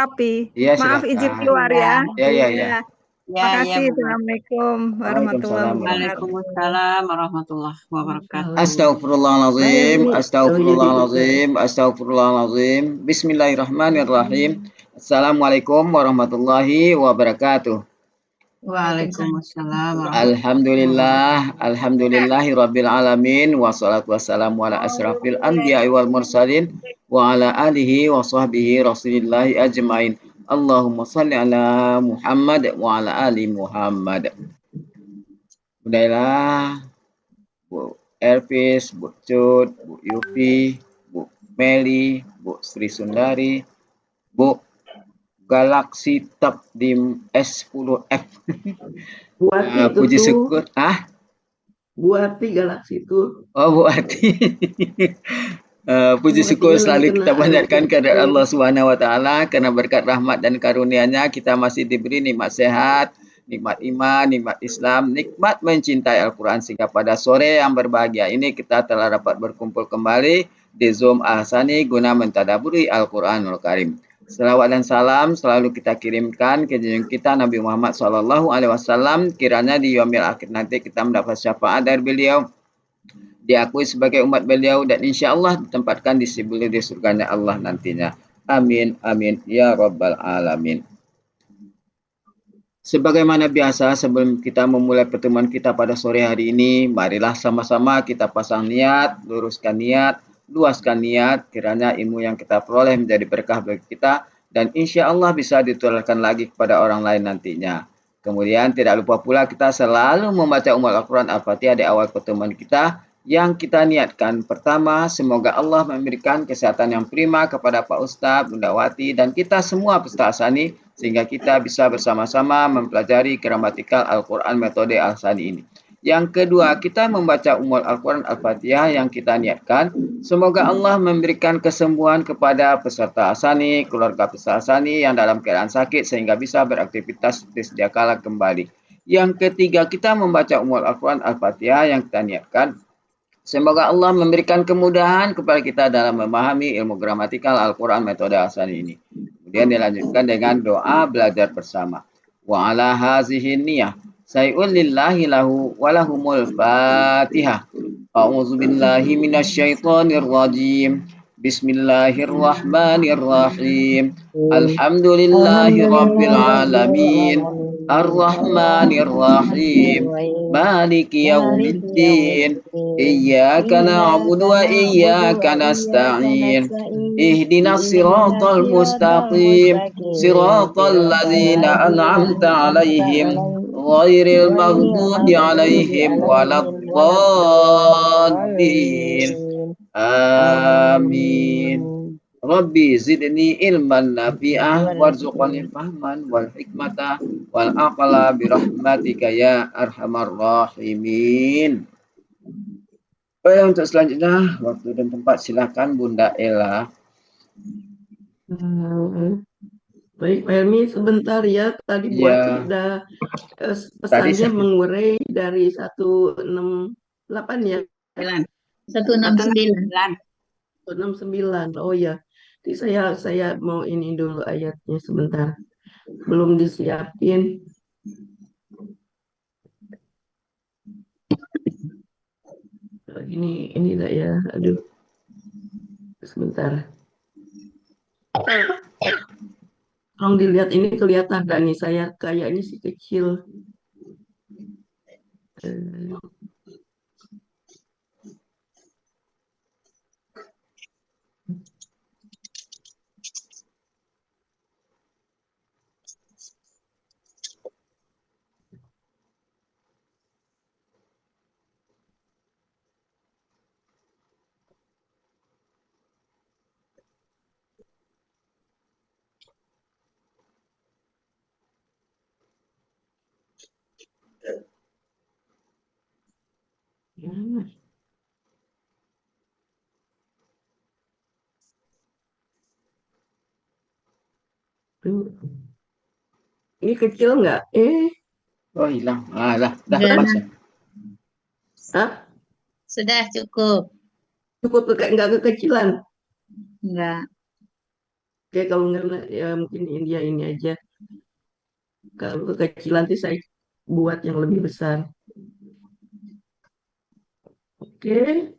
melengkapi. Iya, Maaf izin silakan. keluar ya. Ya, ya, ya. Ya, Ya, ya, makasih. Bu. Assalamualaikum warahmatullahi Waalaikumsalam wabarakatuh. Waalaikumsalam warahmatullahi wabarakatuh. Astagfirullahaladzim, Mbak Ermi, astagfirullahaladzim, astagfirullahaladzim. Bismillahirrahmanirrahim. Assalamualaikum warahmatullahi wabarakatuh. Waalaikumsalam warahmatullahi Alhamdulillah, alhamdulillahi rabbil alamin. Wassalatu wassalamu ala asrafil anbiya'i wal mursalin. Wa ala alihi wa sahbihi rasulillahi ajmain. Allahumma salli ala Muhammad wa ala ali Muhammad. Udahlah, Bu Elvis, Bu Cut, Bu Yupi, Bu Meli, Bu Sri Sundari, Bu Galaxy Tab Dim S10F. Buati itu Puji tuh, syukur. Buati Galaxy itu. Oh, Bu Ati. Puji syukur Buatinya lagi selalu kena kita panjatkan kehadirat COVID. Allah Subhanahu wa taala karena berkat rahmat dan karunia-Nya kita masih diberi nikmat sehat, nikmat iman, nikmat Islam, nikmat mencintai Al-Qur'an sehingga pada sore yang berbahagia ini kita telah dapat berkumpul kembali di Zoom Ahsani guna mentadaburi Al-Qur'anul Karim. Selawat dan salam selalu kita kirimkan ke junjungan kita Nabi Muhammad SAW. Kiranya di yaumil akhir nanti kita mendapat syafaat dari beliau, diakui sebagai umat beliau, dan insya Allah ditempatkan di surganya Allah nantinya. Amin, amin, ya Rabbal Alamin. Sebagaimana biasa, sebelum kita memulai pertemuan kita pada sore hari ini, marilah sama-sama kita pasang niat, luruskan niat, luaskan niat, kiranya ilmu yang kita peroleh menjadi berkah bagi kita, dan insya Allah bisa ditularkan lagi kepada orang lain nantinya. Kemudian tidak lupa pula kita selalu membaca Al-Quran Al-Fatihah di awal pertemuan kita, yang kita niatkan. Pertama, semoga Allah memberikan kesehatan yang prima kepada Pak Ustadz, Bunda Wati, dan kita semua peserta Ahsani, sehingga kita bisa bersama-sama mempelajari gramatikal Al-Quran metode Ahsani ini. Yang kedua, kita membaca Al-Quran Al-Fatihah yang kita niatkan. Semoga Allah memberikan kesembuhan kepada peserta Ahsani, keluarga peserta Ahsani yang dalam keadaan sakit sehingga bisa beraktivitas sedia kala kembali. Yang ketiga, kita membaca Al-Quran Al-Fatihah yang kita niatkan. Semoga Allah memberikan kemudahan kepada kita dalam memahami ilmu gramatikal Al-Quran metode Ahsani ini. Kemudian dilanjutkan dengan doa belajar bersama. Wa ala hazihi niyah. Say'un lillahi lahu walahumul fatihah. A'udzu billahi minasyaitonir rajim. Bismillahirrahmanirrahim. Alhamdulillahi rabbil alamin. Ar-Rahmanir-Rahim. Maliki yaumiddin. Iyyaka na'budu wa iyyaka nasta'in. Ihdinas siratal mustaqim. Siratal ladzina an'amta 'alaihim ghairil maghdubi 'alaihim waladdallin. Amin. Rabbi zidni ilman nafi'ah warzuqni fahman wal hikmata wal aqla birahmatika ya arhamar rahimin. Baik, untuk selanjutnya waktu dan tempat silakan Bunda Ella. Baik, Pak Helmi, sebentar ya. Tadi Buati udah pesannya mengurai dari 168 ya. 169. 169. Oh ya. Jadi saya mau ini dulu ayatnya sebentar. Belum disiapin. Ini enggak ya. Aduh. Sebentar. Tolong dilihat, ini kelihatan enggak nih, saya kayaknya sih kecil. Ini kecil nggak? Oh, hilang. Dah pas ya. Hah? Sudah cukup. Cukup nggak kekecilan? Enggak. Oke, kalau nggak ya mungkin India ini aja. Kalau kekecilan nanti saya buat yang lebih besar. Oke,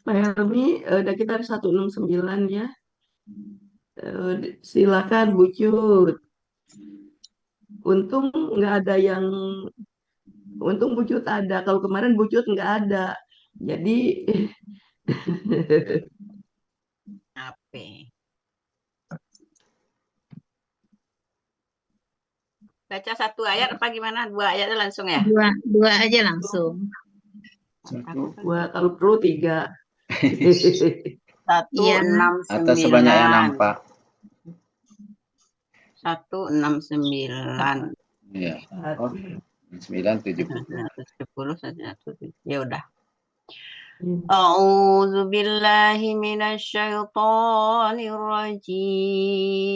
Pak Helmi, udah kita 169 ya. Silakan Bu Cut. Untung nggak ada yang, untung Bu Cut ada. Kalau kemarin Bu Cut nggak ada. Jadi Apa? Baca satu ayat apa gimana? Dua ayat langsung ya? Dua aja langsung. Satu. Wah, kalau perlu 3. Satu Iya. enam Atau sebanyak yang sembilan. nampak. 169. Iya. Oh, 970. 170. Ya udah. A'udzu billahi minasyaitonir rajim.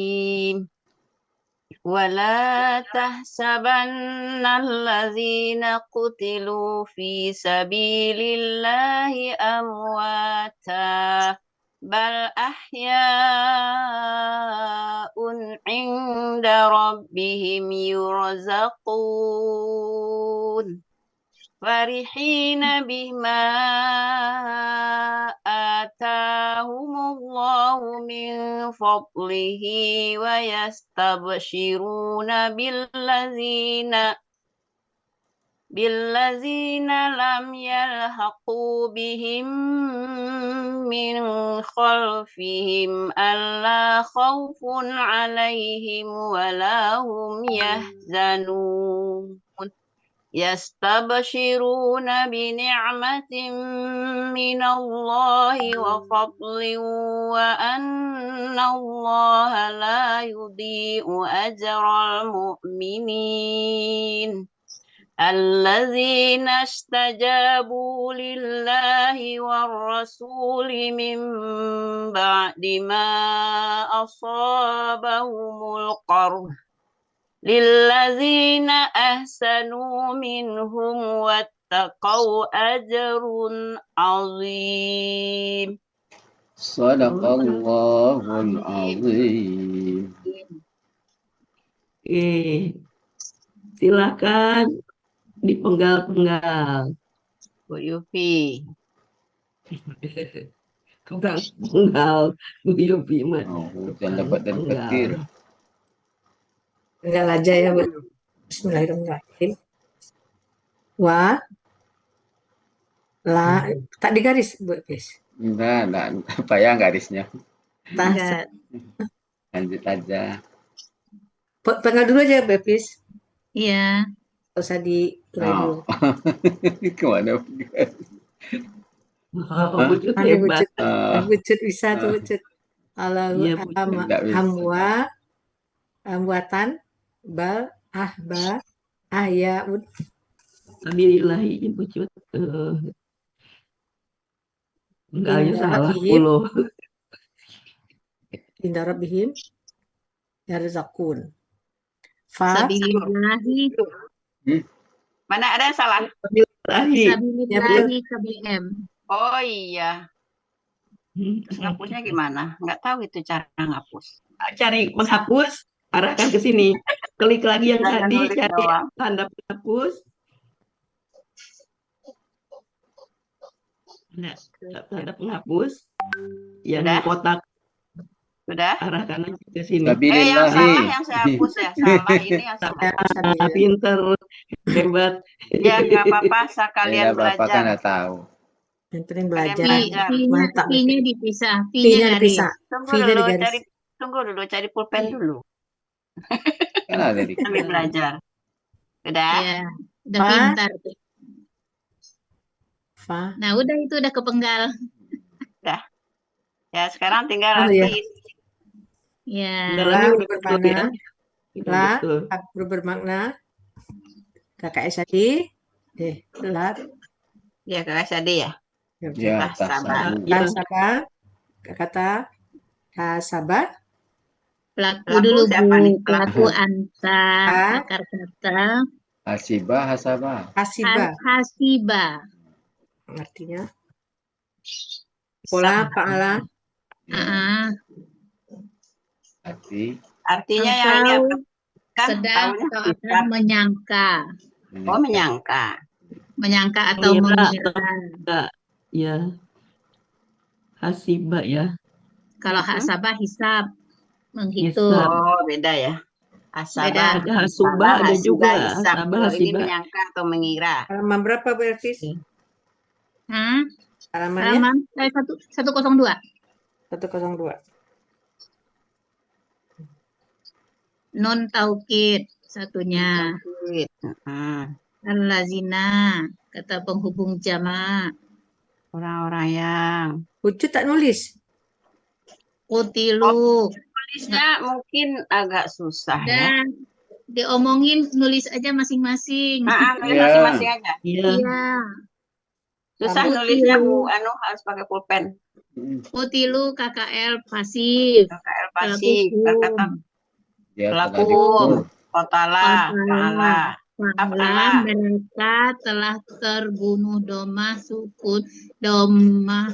ولا تحسبن الذين قتلوا في سبيل الله أمواتا بل أحياء عند ربهم يرزقون فرحين بما آتاهم الله من فضله ويستبشرون بالذين لم يلحقوا بهم من خلفهم ألا خوف عليهم ولا هم يحزنون يستبشرون بنعمة من الله وفضل وأن الله لا يضيء أجر المؤمنين الذين استجابوا لله والرسول من بعد ما أصابهم القرح للذين أحسنوا منهم واتقوا أجر عظيم Sadaqallahul azim. Oke, silakan dipenggal-penggal. Bu Yufi. Tukang penggal, Bu Yupi mah. Oh, hujan dapat dan petir. Penggal aja ya, Bu. Bismillahirrahmanirrahim. Wa, la, tak digaris, Bu Epis. Enggak payah garisnya. Enggak. Lanjut aja. Penggal dulu aja, Bu Epis. Iya. Nggak usah di-play dulu. Kemana? Bu Cut Pandai Bu hebat. Cut. Bu Cut bisa tuh, Bu Cut. Allahu Iya, Bu Cut. Nggak bisa. amwatan, bal, ahba, ahyaun. Alhamdulillah, Bu Cut. Enggaknya salah Indarabbihim. 10. Inda rabbihim yarzaqun. Fa, Sabilillahi. Mana ada yang salah? Sabilillahi KBM. Oh iya. Terus ngapusnya gimana? Nggak tahu itu cara ngapus. Cari menghapus, arahkan ke sini. Klik lagi yang Jangan tadi, nulis cari doang. tanda penghapus. Nah, tanda penghapus. Yang Sudah? kotak, Sudah? arahkan aja ke sini. Yang salah Sabillahi. yang saya hapus ya. Salah ini yang saya hapus. Pinter, hebat. Ya nggak apa-apa, sekalian Ya, Bapak kan belajar. nggak tahu. yang penting belajar. Belajar. Mantap. P-nya dipisah. P-nya P-nya garis. dipisah. Tunggu V-nya dulu, digaris. cari pulpen dulu. Kan ada di Sambil belajar. Sudah? Iya. Udah Pak. pintar tuh. Fa. Nah, udah itu udah kepenggal. Ya sekarang tinggal Oh, iya. artis. Ya. Dalamnya La udah betul ya. Udah La, betul. bermakna KKS tadi. La, Ya kakak Sadi ya. Ya, Sabar. tasabu. tasabah. Kata tasabah. Pelaku Pelaku dulu, siapa Bu. nih? Pelaku anta. Ah. Akar kata. Hasibah, hasabah. Hasibah. Hasiba. Artinya pola, paala, Ah, Arti Artinya yang ini Engkau apa? Kan sedang tahunya atau akan hisab. menyangka, Oh, menyangka. menyangka atau Mengira atau mengira. enggak. Ya, hasibah ya. Kalau Mm-mm. hasabah hisab, menghitung. Hisab. Oh, beda ya. Beda. Asabah, Ada hasubah, ada hasibah, juga hisab. hasabah, Kalau ini hasibah. menyangka atau mengira. Halaman berapa, Bu Elvis? Ya. Hah? Halamannya Halaman 102. 102. Nun taukid satunya. Tauhid. Heeh. Allazina, kata penghubung jamak. Orang-orang yang Ucu tak nulis. Kutilu. tulisnya mungkin agak susah ya. Dan diomongin nulis aja masing-masing. Nulis Ya. masing-masing aja. Iya. Iya. Susah Rambut. nulisnya Bu harus pakai pulpen. Kutilu KKL pasif. KKL pasif. Hukum. Kata dia telah pelaku. dihukum. Kotala. Fa'ala. Fa'ala, mereka telah terbunuh domah sukun domah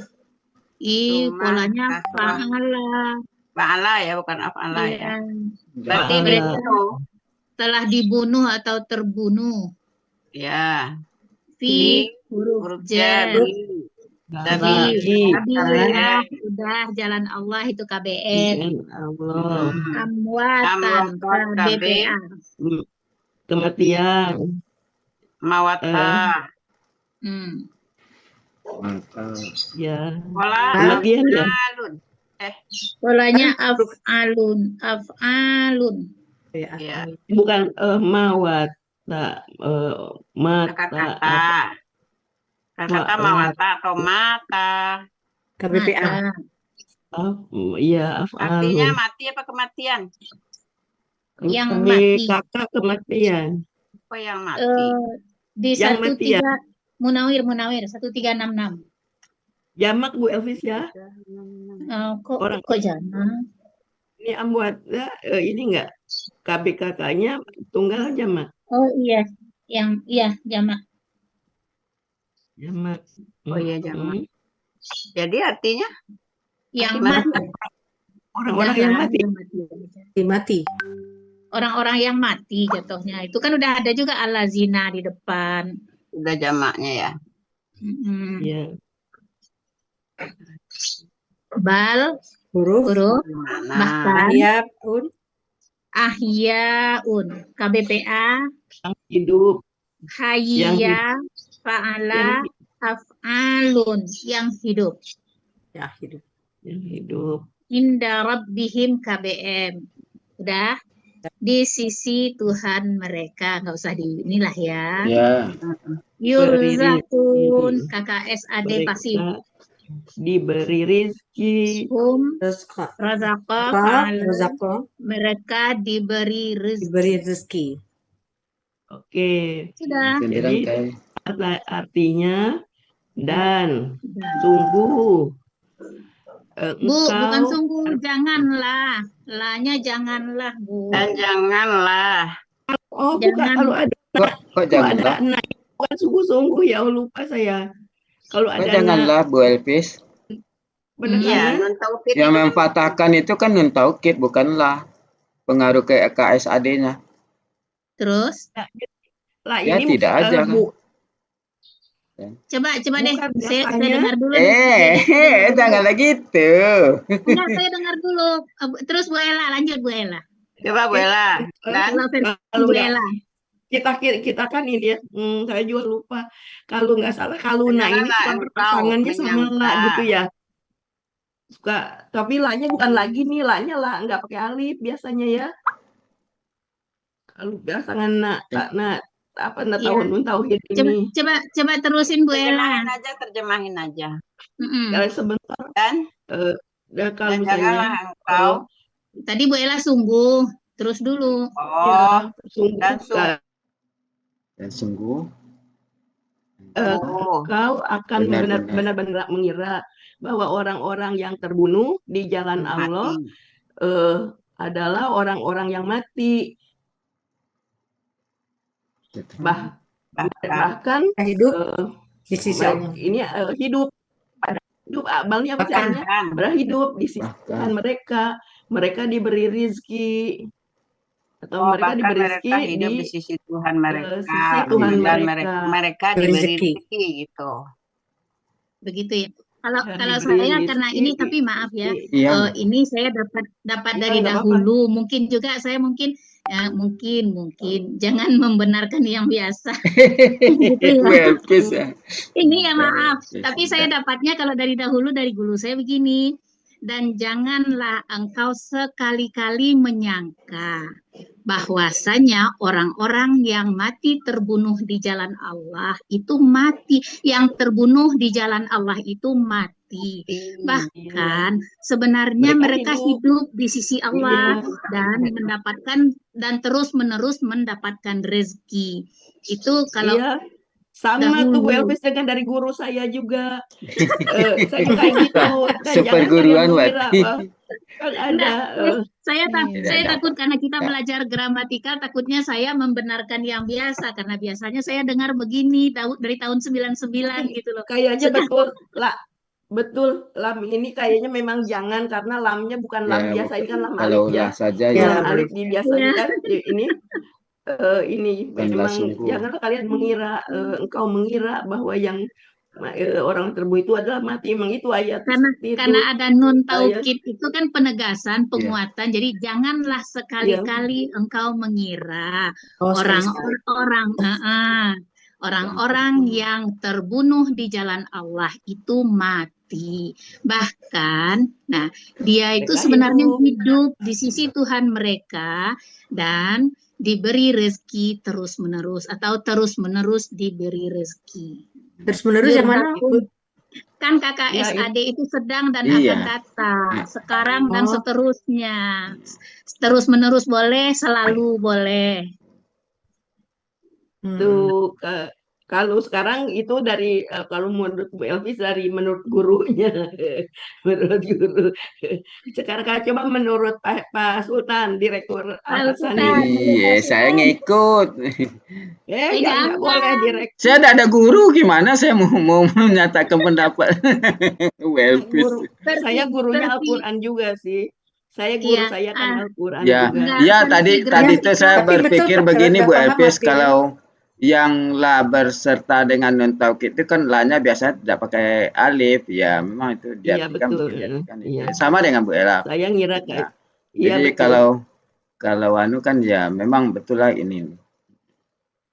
Domah, polanya kasrah. fa'ala. Fa'ala ya, bukan af'ala ya. Iya. Berarti Fa'ala. dibunuh. Telah dibunuh atau terbunuh. Ya. Fi Di huruf huruf J. Jabi. Sabi. Sabilillah, udah jalan Allah itu KBN. Allah. Amwatan Amwatan, KBPA. Kematian. Mawata. Hmm. Maka Ya. Pola Kematian ya. alun. Polanya af'alun. Ya. Ya. Bukan mawat. Tak mata. Kata-kata. Kata mawata atau mata. KBPA. Iya, Artinya af'alun. mati apa kematian? Yang Kami mati. kakak kematian. Apa yang mati? Di Yang mati ya. 13 Munawir 1366. Jamak Bu Elvis ya. Kok Orang jamak? ini ambuat ini enggak KBKK-nya tunggal jamak. Oh iya, jamak. Jamak. Oh iya, jamak. Jadi artinya Yang mati. mati. Orang-orang Udah yang lah, mati. yang mati. Mati. Orang-orang yang mati jatuhnya. Itu kan udah ada juga alazina di depan. Udah jamaknya ya. Mm-mm. Iya. Bal, Huruf. huruf, Mana? bahkan Ahyaun. ahyaun. KBPA, Yang hidup, hayya, fa'ala, af'alun. Yang hidup. Ya, hidup. yang hidup. Inda rabbihim KBM. Udah di sisi Tuhan mereka, nggak usah di inilah ya. Ya. Yurzakun KKSAD pasif. Mereka diberi rizki. Hum Rezeki. razaqah Apa? fa'ala. Rezeki. Mereka diberi rezeki. Diberi rezeki. Oke. Sudah. Jadi Jadi artinya dan sungguh Bu, bukan engkau sungguh, janganlah. La-nya janganlah, Bu. Dan janganlah. bukan Jangan. kalau ada kok kalau janganlah? ada anak bukan sungguh-sungguh ya lupa saya. Kalau Kok ada anak janganlah Bu Elvis? benar Iya, anak nun taukid Yang itu kan memfatahkan itu kan nun taukid, bukanlah pengaruh ke KSAD-nya. Terus, lah Ya, ini tidak ada, kan? Bu, coba deh. bukan Saya biasanya. dengar dulu. nih. Janganlah gitu. Enggak, saya dengar dulu. Terus Bu Ella, lanjut Bu Ella. coba Bu Ella. Dan Kalau versi Kalau Bu nggak Ella. kita kan ini ya, saya juga lupa. Kalau nggak salah kaluna ini Janganlah suka engkau berpasangannya sama la menyangka. gitu ya. Suka, tapi la-nya bukan lagi nih, la-nya la nggak pakai alif biasanya ya. Kalau pasangan apa Iya. tahun tauhid ini. Coba terusin Bu Ella. Terjemahin aja. Mm-mm. Kalau sebentar Dan kalau dan misalnya janganlah engkau. Tadi Bu Ella sungguh. Terus dulu. Oh, sungguh dan sungguh. Dan sungguh kau akan Benar-benar. benar-benar mengira bahwa orang-orang yang terbunuh di jalan Allah mati. adalah orang-orang yang mati. Bahkan Hidup di sisi Allah. ini hidup abalnya apa sih? Bahkan. Berhidup di sisi Tuhan mereka. mereka diberi rizki atau Oh, mereka bahkan diberi mereka rizki hidup di di sisi Tuhan mereka sisi Tuhan dan mereka. mereka diberi Rezeki. rezeki gitu. Begitu ya. Kalau Ya, kalau diberi saya karena rizki ini tapi maaf ya, Iya, ini saya dapat ya dari nggak apa-apa. dahulu. Mungkin juga saya mungkin mungkin jangan membenarkan yang biasa gitu ya. Bu Elvis ya. Ini ya Bu maaf, Elvis, tapi ya. saya dapatnya kalau dari dahulu dari guru saya begini. Dan janganlah engkau sekali-kali menyangka bahwasanya orang-orang yang mati terbunuh di jalan Allah itu mati, yang terbunuh di jalan Allah itu mati. Bahkan sebenarnya Mereka mereka hidup. hidup di sisi Allah Iya. dan mendapatkan dan terus-menerus mendapatkan rezeki. Itu kalau Iya, sama tuh Bu dahulu. Elvis dengan dari guru saya juga. Saya kayak gitu. Dan Super jangan kalian guruan mengira berarti. bahwa kan ada Enggak, saya Tidak takut apa. karena kita Ya. belajar gramatikal, takutnya saya membenarkan yang biasa karena biasanya saya dengar begini dari tahun 99 gitu loh. kayaknya Sekarang betul lah, betul lam ini kayaknya memang jangan karena lamnya bukan lam Ya, biasa, ini kan lam alif kalau ya. lah saja Ini ya lam Ya, alif di biasanya ya, kan ini bukanlah memang sungguh. janganlah kalian mengira engkau mengira bahwa yang orang terbunuh itu adalah mati. Memang itu ayat karena seperti itu. karena ada nun Saya taukid itu kan penegasan, Iya. penguatan. Jadi janganlah ya sekali-kali engkau mengira oh sekali-sekali. orang-orang yang terbunuh di jalan Allah itu mati. Bahkan, nah, dia itu mereka sebenarnya hidup. hidup di sisi Tuhan mereka dan diberi rezeki terus-menerus atau terus-menerus diberi rezeki. Terus menerus yang mana? Yurzakum. Kan Ya KKSAD itu sedang dan Iya. akan datang, sekarang dan Oh, seterusnya. Terus-menerus boleh, selalu boleh. itu kalau sekarang itu dari kalau menurut Bu Elvis dari menurut gurunya menurut guru. Sekarang coba menurut Pak Sultan Direktur Al Sultan, Hassani. Pak Iya, saya Sultan. ngikut. Eh, Nggak boleh jangan. Direktur. Saya tidak ada guru, gimana saya mau menyatakan pendapat Bu Elvis. Guru saya gurunya Versi, Al-Quran juga sih. Saya guru ya, saya kan Al-Quran Ya, juga. enggak ya versi tadi ya, itu saya tapi betul berpikir Pak, kalau begini sudah Bu paham Elvis, artinya, kalau yang la berserta dengan nun taukid itu kan la-nya biasanya tidak pakai alif, ya memang itu Iya diartikan betul. diartikan itu. Iya. Sama dengan Bu Ella. Saya ngira Ya. kayak iya Jadi betul. kalau anu kan ya memang betul lah ini.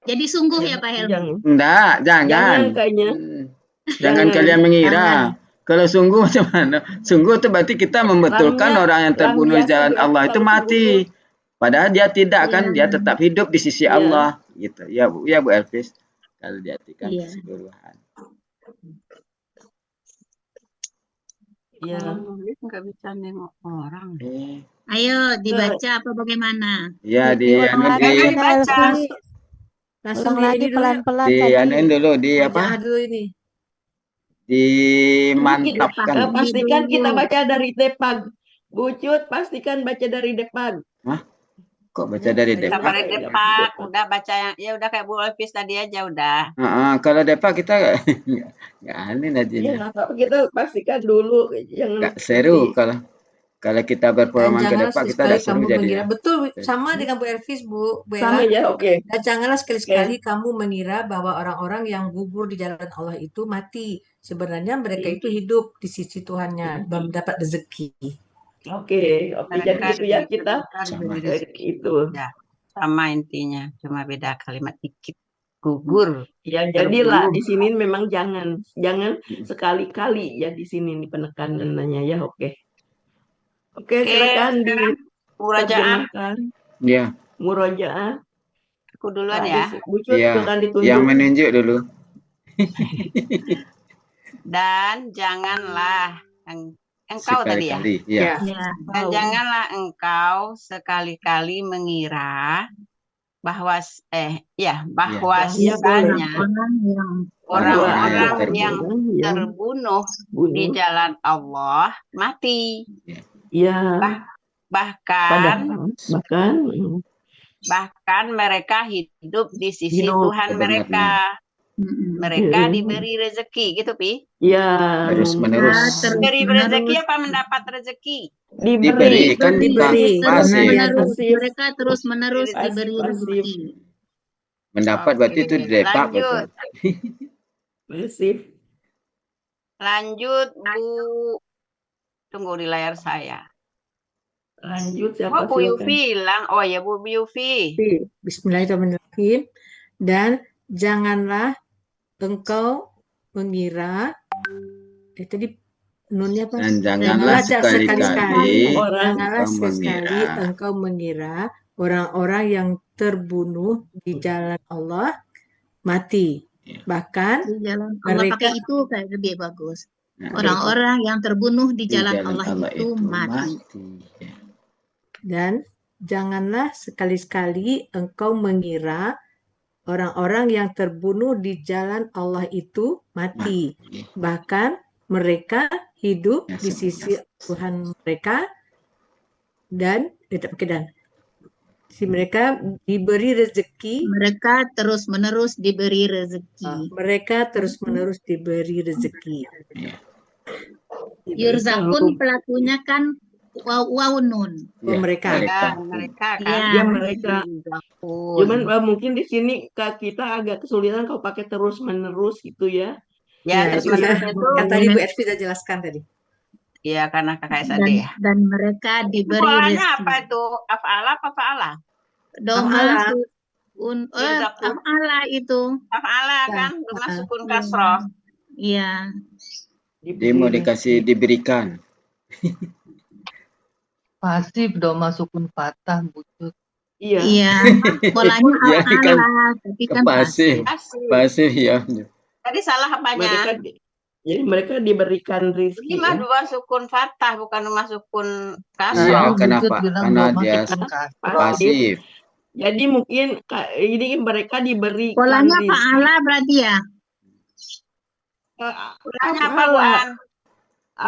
jadi sungguh Ya, ya Pak Helmi. jangan Enggak, jangan. jangan kayaknya Jangan jangan kalian mengira. jangan. Kalau sungguh macam mana? Sungguh itu berarti kita membetulkan lamnya orang yang lam terbunuh di biasa jalan Bu Elvis Allah itu selalu mati. terbunuh. Padahal dia tidak Iya, kan, dia tetap hidup di sisi Iya. Allah gitu. Ya Bu Elvis. Kalau diartikan iya. keseluruhan. Iya. Kalau nulis nggak bisa nengok orang. Ayo dibaca apa bagaimana? Ya di Diulang anu lagi di Bunda dibaca. Elvi. Langsung Ulang di lagi ini dulu yuk. pelan-pelan di tadi. anuin dulu di apa? Murojaah dulu ini. Dimantapkan. Pastikan kita dulu. baca dari Depag. Bu Cut, pastikan baca dari Depag. Hah? Kok baca Ya, dari baca Kita Depak? pada Iya, Depak, Depak. udah baca yang ya udah kayak Bu Elvis tadi aja udah. Kalau Depak kita nggak aneh Iya, aja. nggak apa-apa, kita pastikan dulu jangan Nggak seru seperti kalau kita Dan berpengalaman ke janganlah Depak kita sekali-sekali udah seru kamu jadi mengira. ya. Betul, sama dengan Bu Elvis, Bu sama Bella. ya, oke. Dan janganlah Oke. sekali-sekali kamu mengira bahwa orang-orang yang gugur di jalan Allah itu mati. Sebenarnya mereka itu hidup di sisi Tuhannya, mendapat rezeki. Oke, jadi Mereka gitu ya kita diberi Sama. rezeki. itu. Ya, sama intinya, cuma beda kalimat dikit. Gugur. Ya, jadilah Terbunuh. di sini memang jangan sekali-kali ya di sini penekanannya ya, oke. Oke, Oke, silakan sekarang murojaah. diterjemahkan Ya, murojaah. Aku duluan Pak ya. Bucut iya. silakan Yang ditunjuk. menunjuk dulu. Dan janganlah engkau tadi ya. Sekali-kali. Ya. Ya. Dan janganlah engkau sekali-kali mengira bahwa bahwasanya orang-orang yang terbunuh di jalan Allah mati. Ya. Bahkan mereka hidup di sisi Tuhan mereka Mereka diberi rezeki, gitu, Pi. Ya, Terus menerus. terus Diberi menerus rezeki apa mendapat rezeki? Diberi kan Diberi, terus pasif. menerus Pasif. mereka terus menerus Pasif, diberi pasif. rezeki. Mendapat berarti itu Oke, depak lanjut. betul. Pasif. Lanjut, Bu. Tunggu di layar saya. Lanjut, Oh, siapa Bu silakan. Yufi hilang. Oh ya, Bu Yufi. Bismillahirrahmanirrahim. Dan janganlah engkau mengira, tadi nunnya apa? Dan janganlah sekali-kali Janganlah engkau sekali mengira. engkau mengira orang-orang yang terbunuh di jalan Allah mati. Bahkan Di jalan Allah mereka pakai itu kayak lebih bagus. Nah, Orang-orang yang terbunuh di di jalan jalan Allah Allah itu mati. Ya. dan janganlah sekali-sekali engkau mengira orang-orang yang terbunuh di jalan Allah itu mati. Bahkan mereka hidup Ya, di sisi Tuhan mereka dan si mereka diberi rezeki, Mereka terus-menerus diberi rezeki. mereka terus-menerus diberi rezeki. Yurzakun pelakunya kan waw nun. Ya, Mereka. Ya, mereka kan. Ya, Ya, mereka. Yurzakun. Cuman mungkin di sini kita agak kesulitan kalau pakai terus menerus gitu ya. Ya, terus menerus itu. Kan tadi Bu Ervi sudah jelaskan tadi. Ya, karena kakak SAD ya. Dan mereka diberi Polanya rezeki. apa itu? Af'ala apa fa'ala? Doma Af'ala. Yurzakun. af'ala itu. Af'ala kan, rumah sukun kasroh. Iya. Dia mau dikasih diberikan. Pasif doma sukun patah butut. Iya. Iya. Polanya Ya, kan af'ala, tapi kan pasif. Asik. Pasif ya. Tadi salah apanya? Jadi mereka diberikan rezeki. Ini mah dua sukun fathah, bukan rumah sukun Iya, kasroh. kenapa? Bilang Karena doma dia sukun kasroh. pasif. Jadi mungkin ini mereka diberikan Polanya rezeki. fa'ala berarti ya. Polanya apa, Buan?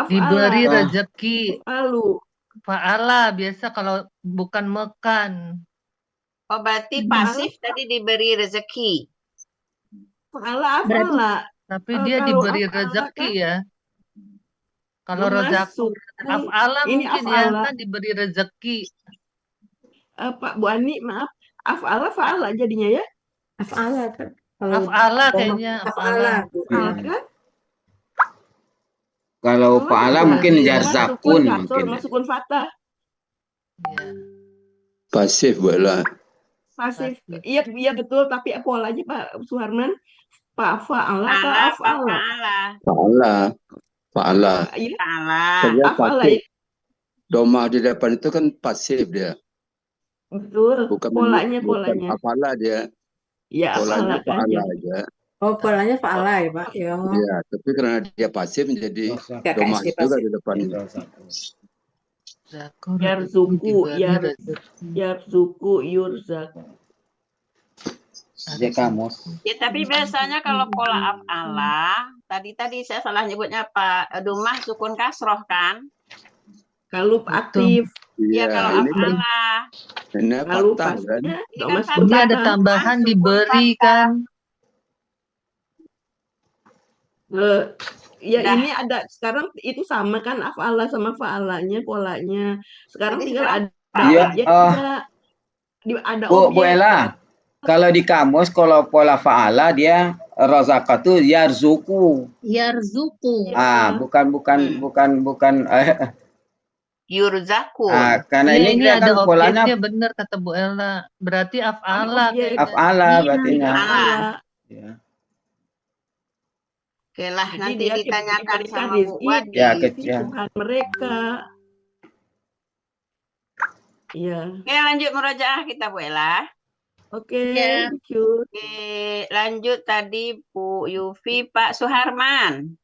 Diberi rezeki. Lalu Fa'ala biasa kalau bukan mekan. Oh, berarti pasif tadi diberi rezeki. af'ala. Tapi dia kalau diberi af'ala rezeki kan ya. Kalau masuk. rezeki af'ala Ini mungkin af'ala. ya kan diberi rezeki. Pak Bu Ani, maaf. Af'ala fa'ala jadinya ya. Af'ala kan. Af'ala kayaknya Af'ala. Af'ala kan? Kalau fa'ala mungkin jarzakun mungkin. Masukun fathah. Ya. Pasif bola. Pasif. Iya betul, tapi polanya Pak Suharman fa'ala apa af'ala? Fa'ala. Iya. Kerja Af'ala pasif. ya. Doma di depan itu kan pasif dia. Betul. Bukan Polanya. af'ala dia. Ya, Polanya af'ala kan. fa'ala aja. Oh, polanya fa'ala ya, Pak? Ya. Iya, tapi karena dia pasif menjadi doma KKSD juga pasif. di depan. Zakur Yarzuku, diberi rezeki. yarzuku, yurzak. Dia kamus. Ya, tapi biasanya kalau pola af'ala, tadi saya salah nyebutnya apa? Dumah sukun kasroh kan? Kalau aktif. Ya, kalau ini kan af'ala. ini Kalau patah kan. pasnya Ini kan Ini ada tambahan diberi kan. Ya Dah. ini ada sekarang itu sama kan af'ala sama fa'alanya polanya. Sekarang Jadi tinggal ada Iya, objek ada Bu objek. Ella, kalau di kamus kalau pola fa'ala dia razaqatu yarzuku. Yarzuku. Bukan Yurzaku. karena Iya, ini ini ada kan polanya objeknya benar kata Bu Ella. Berarti af'ala. Objek. af'ala berarti. Ya. Oke lah, Jadi nanti dia ditanyakan diberikan sama Bu rezeki Wadi. Ya, di kecil. Tuhan mereka. Iya. Oke, lanjut murojaah kita, Bu Ella. Oke, Ya. thank you. Oke, lanjut tadi Bu Yufi, Pak Suharman.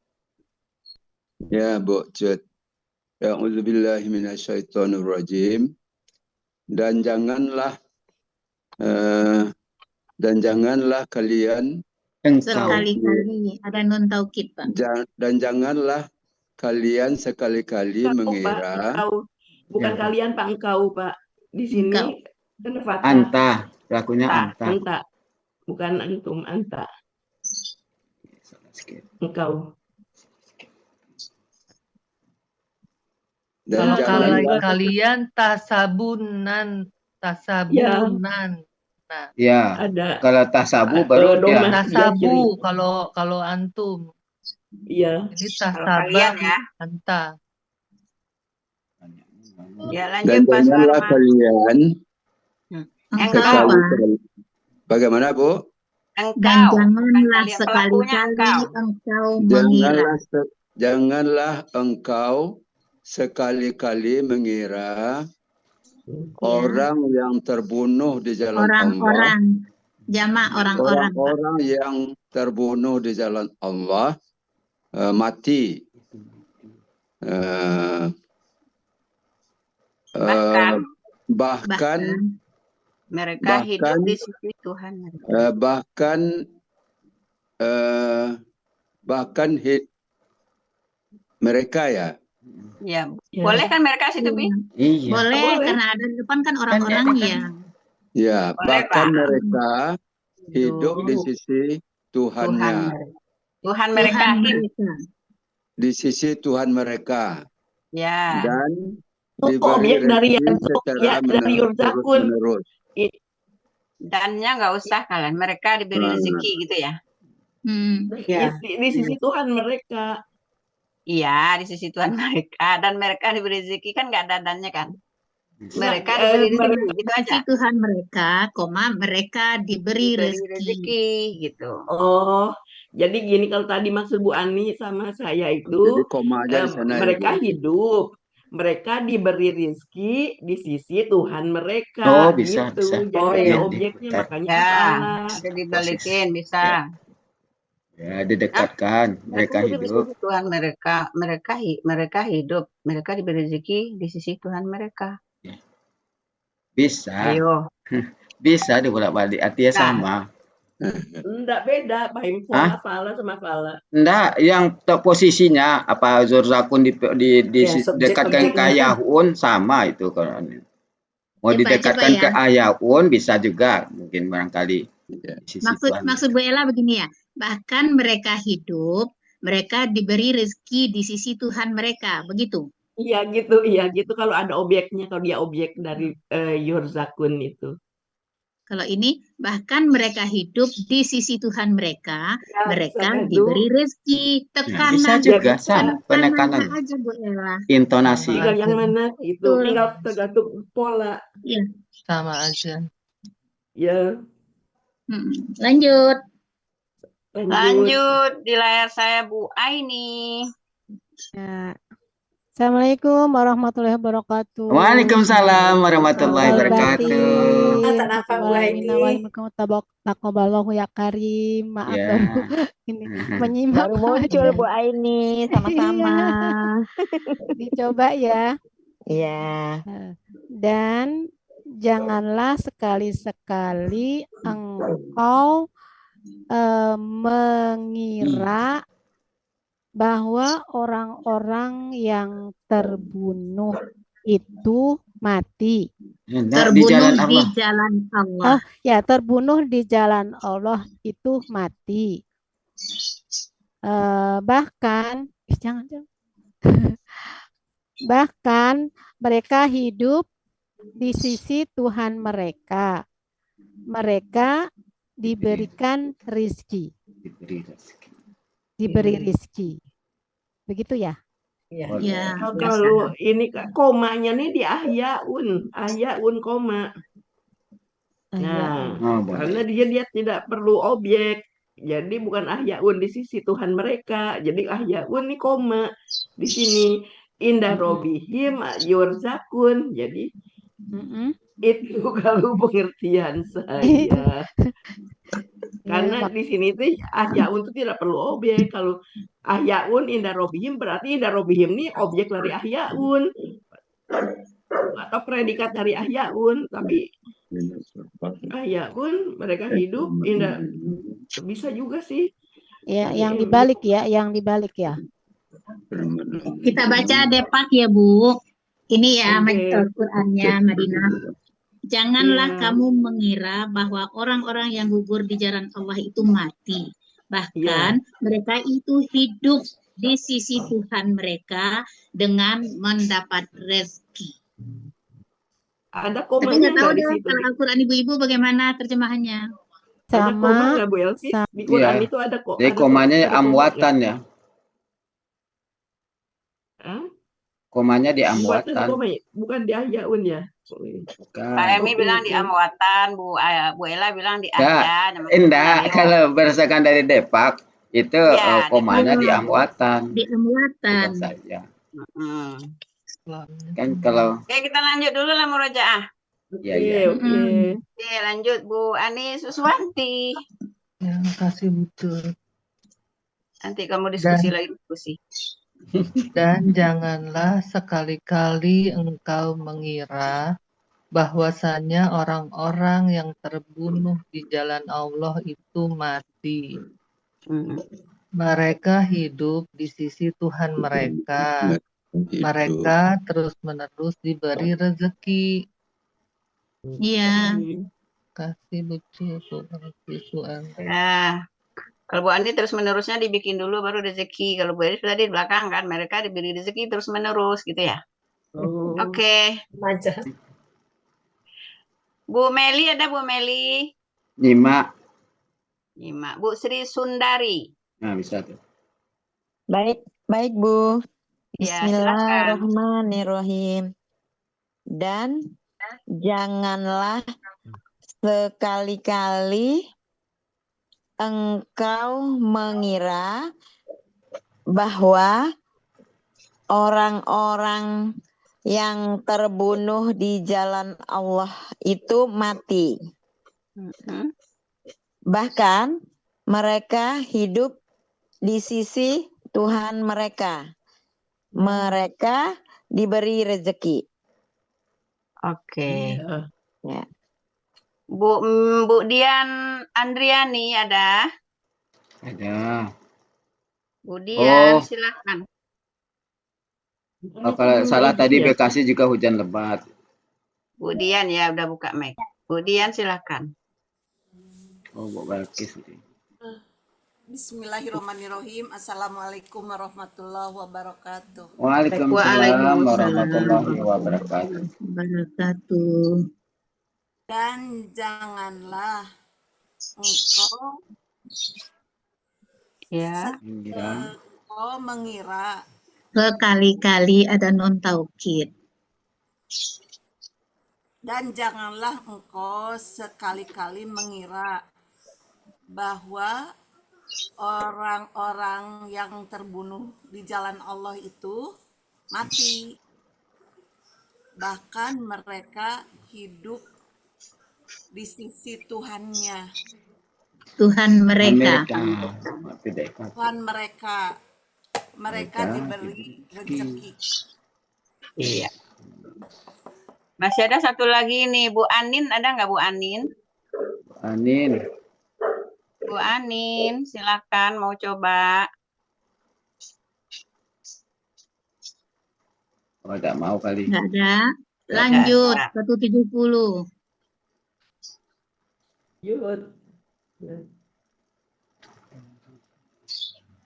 Ya, Bu Cut. A'udzubillahi minasyaitonirrajim. Dan janganlah kalian Sekali-kali ada nun taukid, Pak. dan janganlah kalian sekali-kali Engkau, mengira Pak, engkau. Bukan Ya. kalian Pak, engkau Pak. Di sini Engkau. kan fathah. anta, pelakunya anta. Anta. Bukan antum, anta. engkau. Dan Kalau janganlah kalian tasabunan. Nah, Ya, Ada kalau tasabu baru domah ya. sebelah kiri. tasabu kalau antum. Iya. Jadi Kalau kalian tasabah ya. anta. Ya dan lanjut Pak janganlah Suarman. kalian Engkau Engkau. apa? bagaimana Bu? Dan Engkau. Bukan janganlah kalian. Pelakunya sekali-kali engkau. engkau mengira Janganlah engkau sekali-kali mengira orang yang terbunuh di jalan Allah, orang-orang, jamak orang-orang, Pak. orang-orang yang terbunuh di jalan Allah mati. Bahkan mereka hidup di sisi Tuhan mereka. Bahkan mereka ya. Ya, boleh kan mereka situ, Pi? Iya. Boleh, karena ada di depan kan orang-orang yang Ya, Boleh, bahkan Pak. mereka hidup di sisi Tuhannya. Tuhan mereka Di sisi Tuhan mereka. Ya. Dan Objek dari yang secara dari Yurzakun. menerus. Dannya nggak usah kalian. Mereka diberi rezeki gitu ya. Di sisi Tuhan mereka. Iya, di sisi Tuhan mereka. Dan mereka diberi rezeki kan nggak ada dannya kan. Mereka diberi rezeki gitu aja. Tuhan mereka, mereka diberi rezeki gitu. Oh, jadi gini kalau tadi maksud Bu Ani sama saya itu, jadi koma aja di sana, mereka Ibu. hidup, mereka diberi rezeki di sisi Tuhan mereka. Oh, bisa, gitu. bisa. Jadi ada objeknya, makanya ya, bisa dibalikin, bisa. Ya, didekatkan. Mereka hidup. Tuhan mereka hidup, mereka diberi rezeki di sisi Tuhan mereka. Bisa. Ayo. Bisa dibolak-balik, artinya sama. Enggak beda, paham fala sama fala. Enggak, yang posisinya apa Zurzakun didekatkan ke Ayahun sama itu kalau mau didekatkan ke Ayahun bisa juga mungkin barangkali. Maksud Bu Ella begini ya, bahkan mereka hidup, mereka diberi rezeki di sisi Tuhan mereka, begitu? Iya gitu kalau ada objeknya, kalau dia objek dari Yurzakun itu. Kalau ini bahkan mereka hidup di sisi Tuhan mereka, mereka diberi rezeki. Tekanan bisa juga sama penekanan aja Bu Ella. Intonasi. Tinggal yang mana itu, tinggal tergantung pola. Iya. Sama aja. Ya. Lanjut di layar saya Bu Aini. Ya. Assalamualaikum warahmatullahi wabarakatuh. Waalaikumsalam warahmatullahi wabarakatuh. Taqabbalallahu ya Karim. Maaf baru ini menyimak. Baru muncul Bu Aini, sama-sama. Dicoba ya. Iya. Dan janganlah sekali-sekali engkau mengira bahwa orang-orang yang terbunuh itu mati. Terbunuh di jalan Allah. Oh ya, terbunuh di jalan Allah itu mati. Bahkan bahkan mereka hidup di sisi Tuhan mereka. Mereka diberikan rezeki. Diberi rezeki. Begitu ya? Ya. Kalau ini komanya nih di ahyaun koma. Nah, karena dia tidak perlu objek. Jadi bukan ahyaun di sisi Tuhan mereka. Jadi ahyaun nih koma di sini. Indah robihim yurzakun. Jadi itu kalau pengertian saya. Karena di sini tuh ahyaun itu tidak perlu objek. Kalau ahyaun indah robihim berarti indah robihim ini objek dari ahyaun atau predikat dari ahyaun. Tapi ahyaun mereka hidup indah bisa juga sih. Ya, yang dibalik ya, Kita baca depak ya Bu. Ini ya Al-Qur'annya Madinah. Janganlah kamu mengira bahwa orang-orang yang gugur di jalan Allah itu mati. Bahkan mereka itu hidup di sisi Tuhan mereka dengan mendapat rezeki. Ada Tapi komanya nggak tahu nggak di deh situ? kalau Al-Quran ibu-ibu bagaimana terjemahannya. Ada koma Sama, nggak Bu Elvi? sama. Di Quran Iya. itu ada kok, Jadi komanya ada koma nggak? amwatan ya. Hah? Komanya di Buatan amwatan. koma ya? Bukan di ahyaun ya? Pak Bukan. Emi Oke, bilang di oke. amwatan, Bu Ella bilang di Enggak. ahya, namanya Enggak. skenario. Kalau berdasarkan dari Depak, itu Iya, komanya di Oh, amwatan. di amwatan. Bukan saja. Mm. Kan kalau, Oke, kita lanjut dulu lah murojaah. ya Oke, ya. oke. Mm-mm. Oke, lanjut Bu Ani Suswanti. Ya, kasih betul. Nanti kamu diskusi lagi diskusi. Dan janganlah sekali-kali engkau mengira bahwasanya orang-orang yang terbunuh di jalan Allah itu mati. Mm. Mereka hidup di sisi Tuhan mereka. Mereka terus-menerus diberi rezeki. Iya. Kasih lucu visual. Ya, kalau Bu Ani terus menerusnya dibikin dulu baru rezeki. Kalau Bu Ani sudah di belakang kan, mereka diberi rezeki terus menerus gitu ya. Oh, Oke, Maja. Bu Meli ada Bu Meli. Nyimak. Nyimak. Bu Sri Sundari. Nah, bisa tuh. Baik, baik Bu. Ya, silakan. Bismillahirrahmanirrahim. Dan janganlah sekali-kali engkau mengira bahwa orang-orang yang terbunuh di jalan Allah itu mati. Mm-mm. Bahkan mereka hidup di sisi Tuhan mereka. Mereka diberi rezeki. Oke. iya. Ya. Bu Dian Andriani ada. Ada. Bu Dian, Oh, silakan. kalau salah Izin tadi ya? Bekasi juga hujan lebat. Bu Dian ya udah buka mic. Bu Dian silakan. Oh, Bu Balkis. Bismillahirrahmanirrahim. Assalamualaikum warahmatullahi wabarakatuh. Waalaikumsalam warahmatullahi wabarakatuh. Wabarakatuh. Dan janganlah engkau Ya. mengira Sekali-kali ada non taukid. dan janganlah engkau sekali-kali mengira bahwa orang-orang yang terbunuh di jalan Allah itu mati. Bahkan mereka hidup di sisi Tuhannya. Tuhan mereka. Tuhan mereka. Mereka diberi rezeki. Iya. Masih ada satu lagi nih, Bu Anin ada nggak Bu Anin? Anin. Bu Anin, silakan mau coba. Oh, tidak mau kali. Nggak ada. Lanjut, 170. Yud.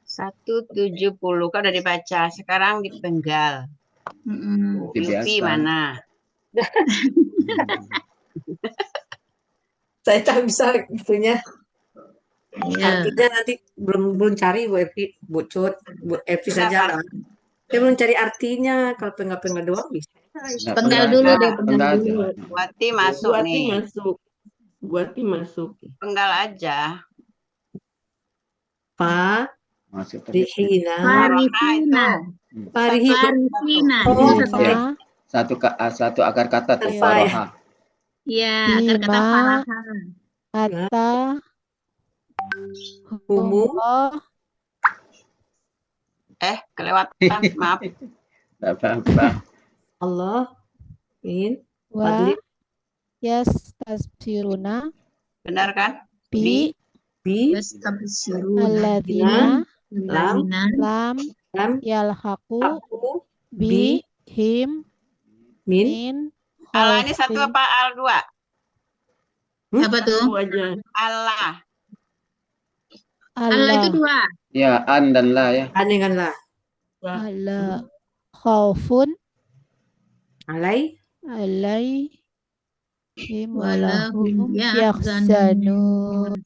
170 kan udah dibaca, sekarang dipenggal. Bu Ilvi mana? Saya tak bisa gitunya. Ya. Artinya nanti belum cari Bu Evi, Bu Cut, Bu Evi saja lah. Saya belum cari artinya. Kalau penggal-penggal doang bisa. Penggal dulu deh, penggal dulu. Buati masuk Buati nih. masuk. Buati masuk. Penggal aja. Parihina. Parihina. Parihina. Itu satu. Satu akar kata tuh, faraha. Iya, akar kata faraha. Kata Humu. Kelewatan, maaf. Tidak apa-apa. Allah min wa yastabsiruna Benar kan? bi Yastabsiruna. alladzina Lam yalhaqu bi him min Allah ini satu apa al dua? Apa tuh? Allah. Allah itu Allah. 2. Ya, an dan la ya. An dengan la. Allah. Khaufun alaihim Walahum walahum yahzanun. yahzanun.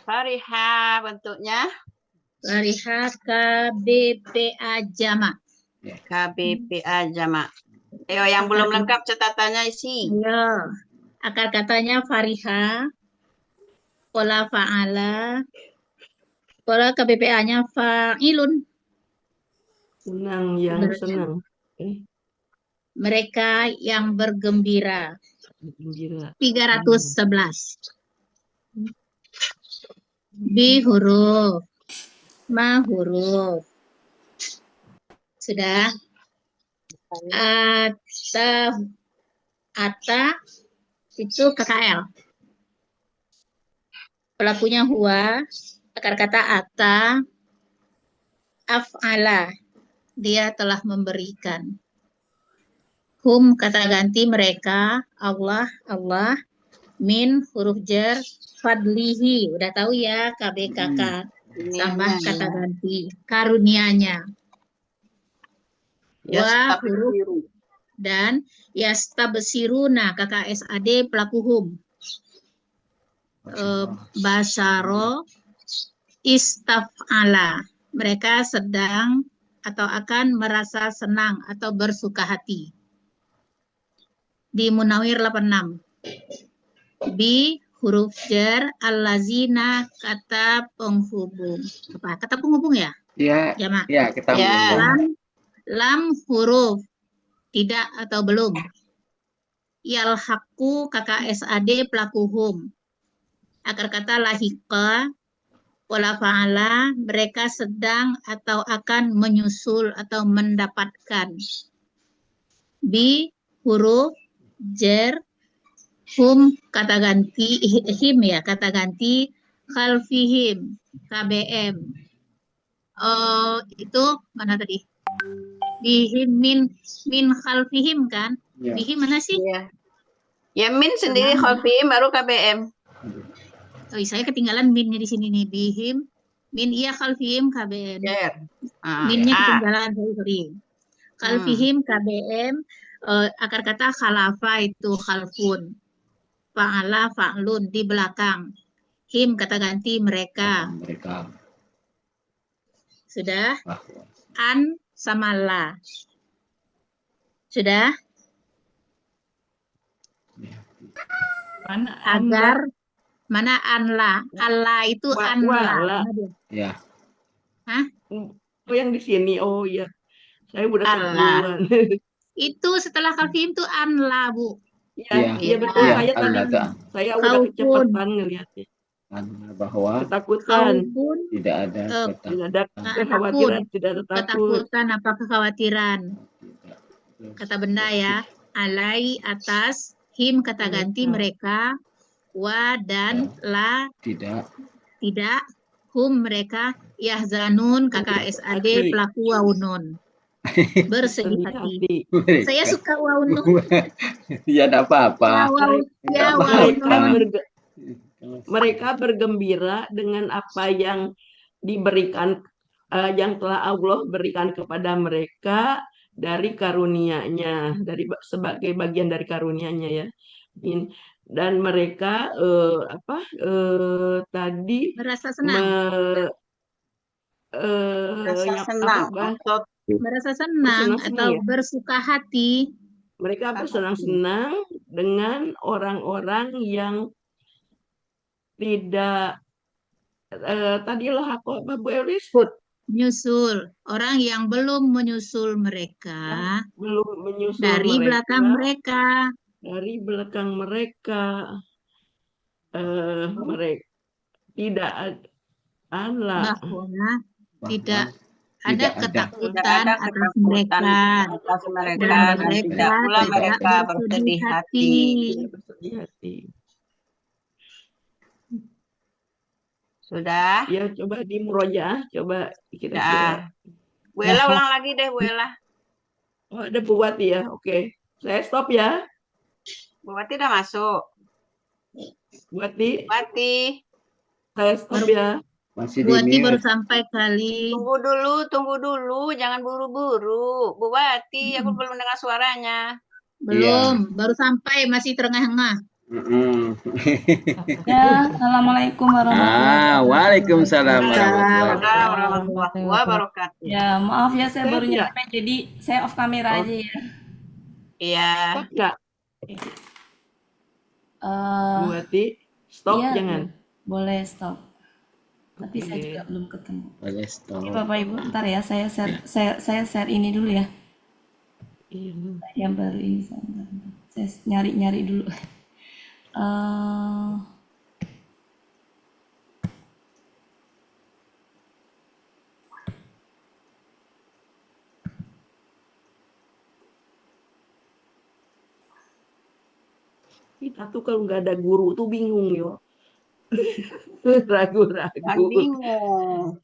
Fariha bentuknya Fariha KBPA jamak. KBPA jamak. Ayo yang belum lengkap catatannya isi. Ayo. Akar katanya fariha. Pola fa'ala. Pola KBPA-nya fa'ilun. Senang, yang senang. Mereka yang bergembira. Gembira. 311. Bi huruf. Ma huruf. Sudah. Ata itu KKL. Pelakunya huwa. Akar kata ata. Af'ala. Dia telah memberikan. Hum kata ganti mereka. Allah. Min huruf jar. Fadlihi. Udah tahu ya KBKK. Tambah kata ganti. Karunianya. Wa huruf dan yastabsiruna KKSAD pelaku hum. Basyaro istaf'ala. Mereka sedang atau akan merasa senang atau bersuka hati. Di Munawir 86. Bi huruf jar allazina kata penghubung. Apa? Kata penghubung ya? Ya. Jamak. Ya, kita Lam huruf tidak atau belum. Yalhaqu KKSAD pelaku hum. Akar kata lahika pola fa'ala mereka sedang atau akan menyusul atau mendapatkan. Bi huruf jar hum kata ganti him ya kata ganti khalfihim KBM. Itu mana tadi? Bihim min khalfihim kan? Ya. Bihim mana sih? Ya min sendiri khalfihim baru KBM. Oh, saya ketinggalan minnya di sini nih. Bihim min iya khalfihim KBM. Minnya ketinggalan, sorry. Khalfihim KBM. Akar kata khalafa itu khalfun. Fa'ala fa'lun di belakang. Him kata ganti mereka. Sudah? An sama la. Sudah? Mana agar mana anla? Allah itu anla. Ya. Hah? Oh yang di sini. Oh iya. Saya udah keduluan. Itu setelah kafim itu anla, Bu. Iya betul. Saya tadi saya udah kecepatan ngelihatnya. Bahwa ketakutan tidak ada kekhawatiran, tidak ada takut. Ketakutan apa kekhawatiran? Kata benda ya. Alai atas, him kata ganti mereka, wa dan la tidak, hum mereka, yahzanun KKSAD pelaku waunun. Bersedih hati. Saya suka waunun. Ya enggak apa-apa. Ya mereka bergembira dengan apa yang diberikan, yang telah Allah berikan kepada mereka dari karunia-Nya, sebagai bagian dari karunia-Nya ya. Dan mereka tadi merasa senang. Merasa senang atau bersuka hati. Mereka bersenang-senang dengan orang-orang yang tidak tadilah aku Bu Elis menyusul, orang yang belum menyusul mereka, dari belakang mereka, mereka tidak ada tidak ada ketakutan atas mereka dan mereka tidak bersedih hati. Sudah? Ya, coba di murojaah, coba kira-kira. Bu Ella ulang lagi deh, Bu Ella. Oh, ada Bu Wati ya. Oke. Saya stop ya. Bu Wati udah masuk. Bu Wati. Saya stop Baru ya. Masih Bu di Wati baru mute. sampai kali. Tunggu dulu, jangan buru-buru. Bu Wati, aku belum dengar suaranya. Iya. Belum, baru sampai, masih terengah-engah. Ya, Assalamualaikum warahmatullahi wabarakatuh. Waalaikumsalam warahmatullahi Waalaikumsalam wabarakatuh. warahmatullahi wabarakatuh. Ya, maaf ya saya Stop baru nggak? nyampe, jadi saya off kamera Oh, aja ya. Iya. stop nggak? Eh, Bu Wati, stop iya, jangan. boleh stop. Tapi saya Oke. juga belum ketemu. Boleh Oke, stop. Bapak Ibu, ntar ya saya share ini dulu ya. Iya. Yang baru ini sebentar. Saya nyari-nyari dulu. Eh, Kita tuh kalau nggak ada guru tuh bingung yo. Jangan Ragu-ragu. bingung.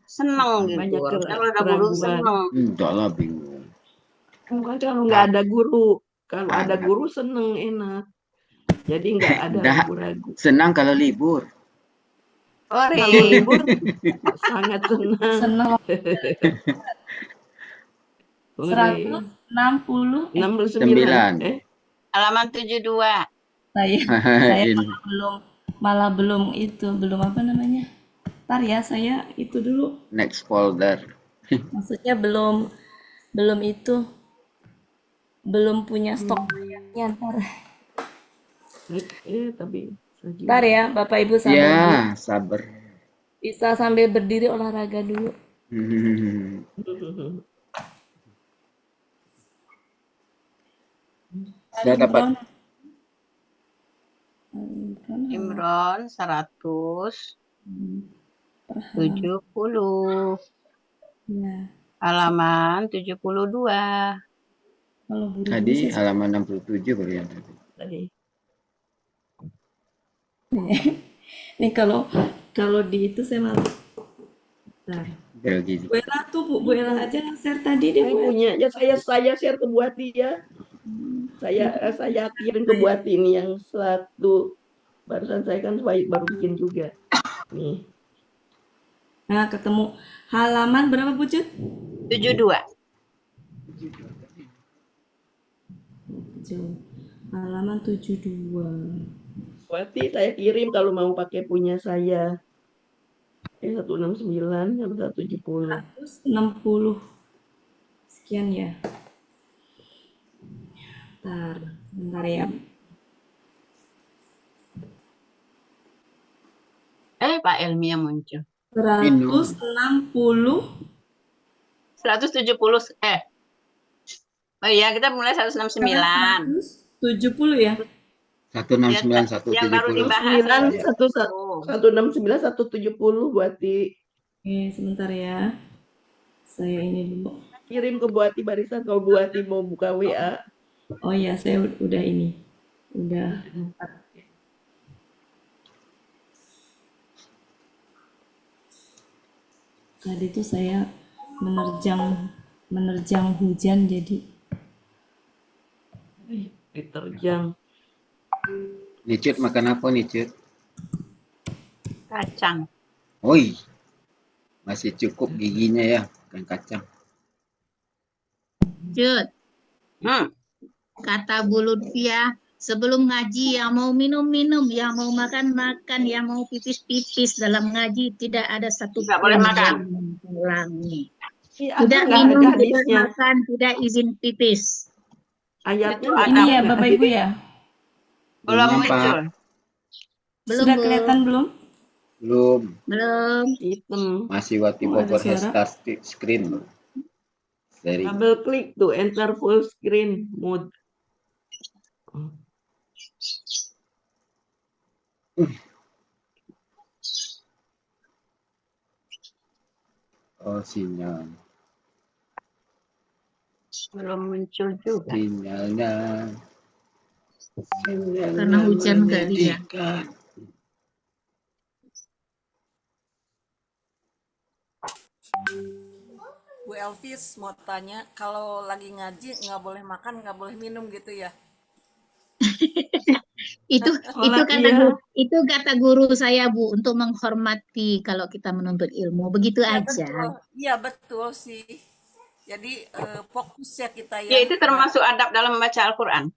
Seneng gitu. Banyak Kalau ada guru keraguan. seneng. Enggak lah bingung. Bukan kalau nggak ada guru. Kalau ada Ada. guru seneng enak. Jadi nggak ada Enggak. ragu-ragu. Senang kalau libur. Ore. Kalau libur sangat senang. seneng Ore. 160 69. 9. Halaman 72. saya Ini. malah belum apa namanya? Ntar ya, saya itu dulu. Next folder. Maksudnya belum punya stok banyaknya ntar. Tapi Ntar ya, Bapak Ibu sabar dulu. Ya, sabar. Bisa sambil berdiri olahraga dulu. Saya dapat Imron 170. Ya, Halaman 72. kalau buru-buru tadi sih halaman 67 baru yang tadi. nih kalau di itu saya malah. Bentar. Belgi. Bu Ella tuh, Bu Ella aja share tadi deh, Saya Bu Ella. punya ya, saya share ke Bu Ati ya. Saya kirim ke Bu Ati ini yang satu. Barusan saya kan baru bikin juga. Nih. Nah, ketemu halaman berapa, Bu Jun? 72. Halaman 72. Bu Ati saya kirim kalau mau pakai punya saya. 169 atau 170. 160 sekian ya. Bentar ya. Pak Elmi yang muncul. 160. 170. Oh iya, kita mulai 169. 170 ya. 169 Yang baru 170. dibahas. 169 170 Bu Ati. Oke, sebentar ya. Saya ini dulu. Kirim ke Bu Ati barisan kalau Bu Ati mau buka WA. Oh iya, saya udah ini. Udah. Tadi tuh saya menerjang hujan jadi diterjang. Nicut makan apa Nicut? Kacang. Oi. Masih cukup giginya ya, bukan kacang. Jud, kata Bu Lutfia, sebelum ngaji yang mau minum-minum, yang mau makan-makan, yang mau pipis-pipis dalam ngaji tidak ada satu Nggak boleh makan. yang menghalangi. Iya, Tidak nggak minum, ada tidak hadisnya. makan, tidak izin pipis. Ayatnya ini ya Bapak Ibu ya. Belum Belum, muncul. Belum, Sudah Bu. kelihatan belum? Belum. Belum. Hitam. Masih Wati Oh, ada Bogor suara. start screen. Seri. Double klik tuh enter full screen mode. Oh, sinyal. Belum muncul juga. Sinyalnya. Karena hujan kali ya. Bu Elvis mau tanya, kalau lagi ngaji nggak boleh makan, nggak boleh minum gitu ya? Itu Sholat itu kata guru saya, Bu, untuk menghormati kalau kita menuntut ilmu. Begitu Iya aja. betul, iya betul sih. Jadi fokus ya kita Ya, ya. itu termasuk adab dalam membaca Al-Quran.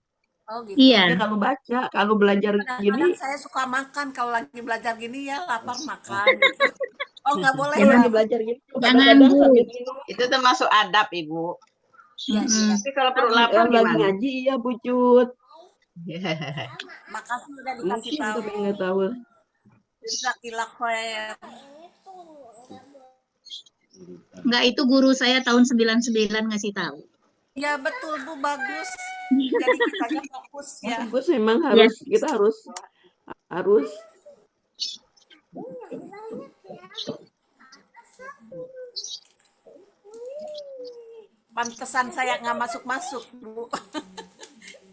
Oh gitu. Ya, Iya. kalau baca, kalau belajar Kadang-kadang gini, saya suka makan kalau lagi belajar gini ya lapar makan gitu. Oh nggak boleh kalau ya. lagi belajar gini, Jangan, kadang-kadang Bu. sambil minum. Itu termasuk adab, Ibu. Iya, iya. Tapi kalau perut lapar Lagi gimana? ngaji, iya Bu Cut. Makasih udah dikasih Mungkin tahu. tapi nggak tahu. Jazakallah khair. Enggak, itu guru saya tahun 99 ngasih tahu. Ya betul Bu, bagus. Jadi kitanya fokus ya. Bagus, memang harus kita harus Pantesan saya nggak masuk-masuk Bu.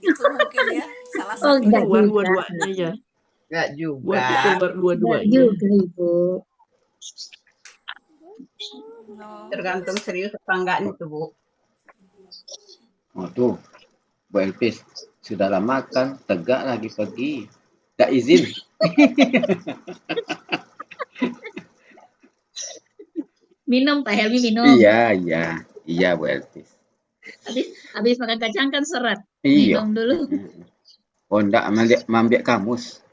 Itu mungkin ya salah Oh, satu. enggak keluar juga. dua-duanya ya. Enggak Buat juga. keluar Enggak dua-duanya. juga, Ibu. Tergantung serius apa enggaknya tuh, Bu. Oh tuh, Bu Elpis sudah lama makan, tegak lagi pergi, tak izin. Minum, Pak Helmi, minum. Iya Bu Elpis. Habis makan kacang kan serat. Iya. Minum dulu. Oh enggak, ambil kamus.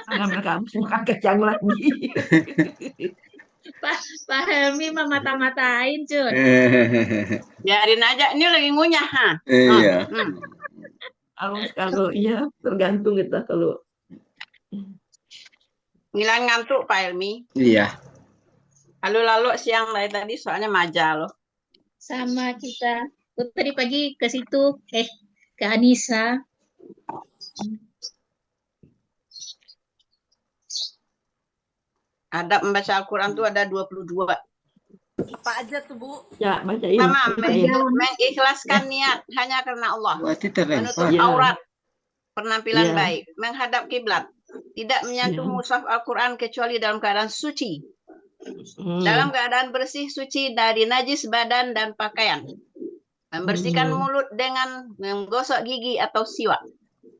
Ngambil kamus makan kacang lagi. Pak Helmi mah mata-matain, Cut. Biarin aja, ini lagi ngunyah, ha. Iya. Kalau iya tergantung kita kalau Ngilang ngantuk Pak Helmi. Iya. Lalu siang tadi soalnya majal loh. Sama kita. Tadi pagi ke situ, ke Anissa. Adab membaca Al-Quran tuh ada 22. Apa aja tuh Bu? ya bacain. Pertama, mengikhlaskan niat hanya karena Allah. Berarti terlempar. Menutup Ya. aurat, penampilan Ya. baik, menghadap kiblat, tidak menyentuh Ya. mushaf Al-Quran kecuali dalam keadaan suci, dalam keadaan bersih suci dari najis badan dan pakaian, membersihkan mulut dengan menggosok gigi atau siwak,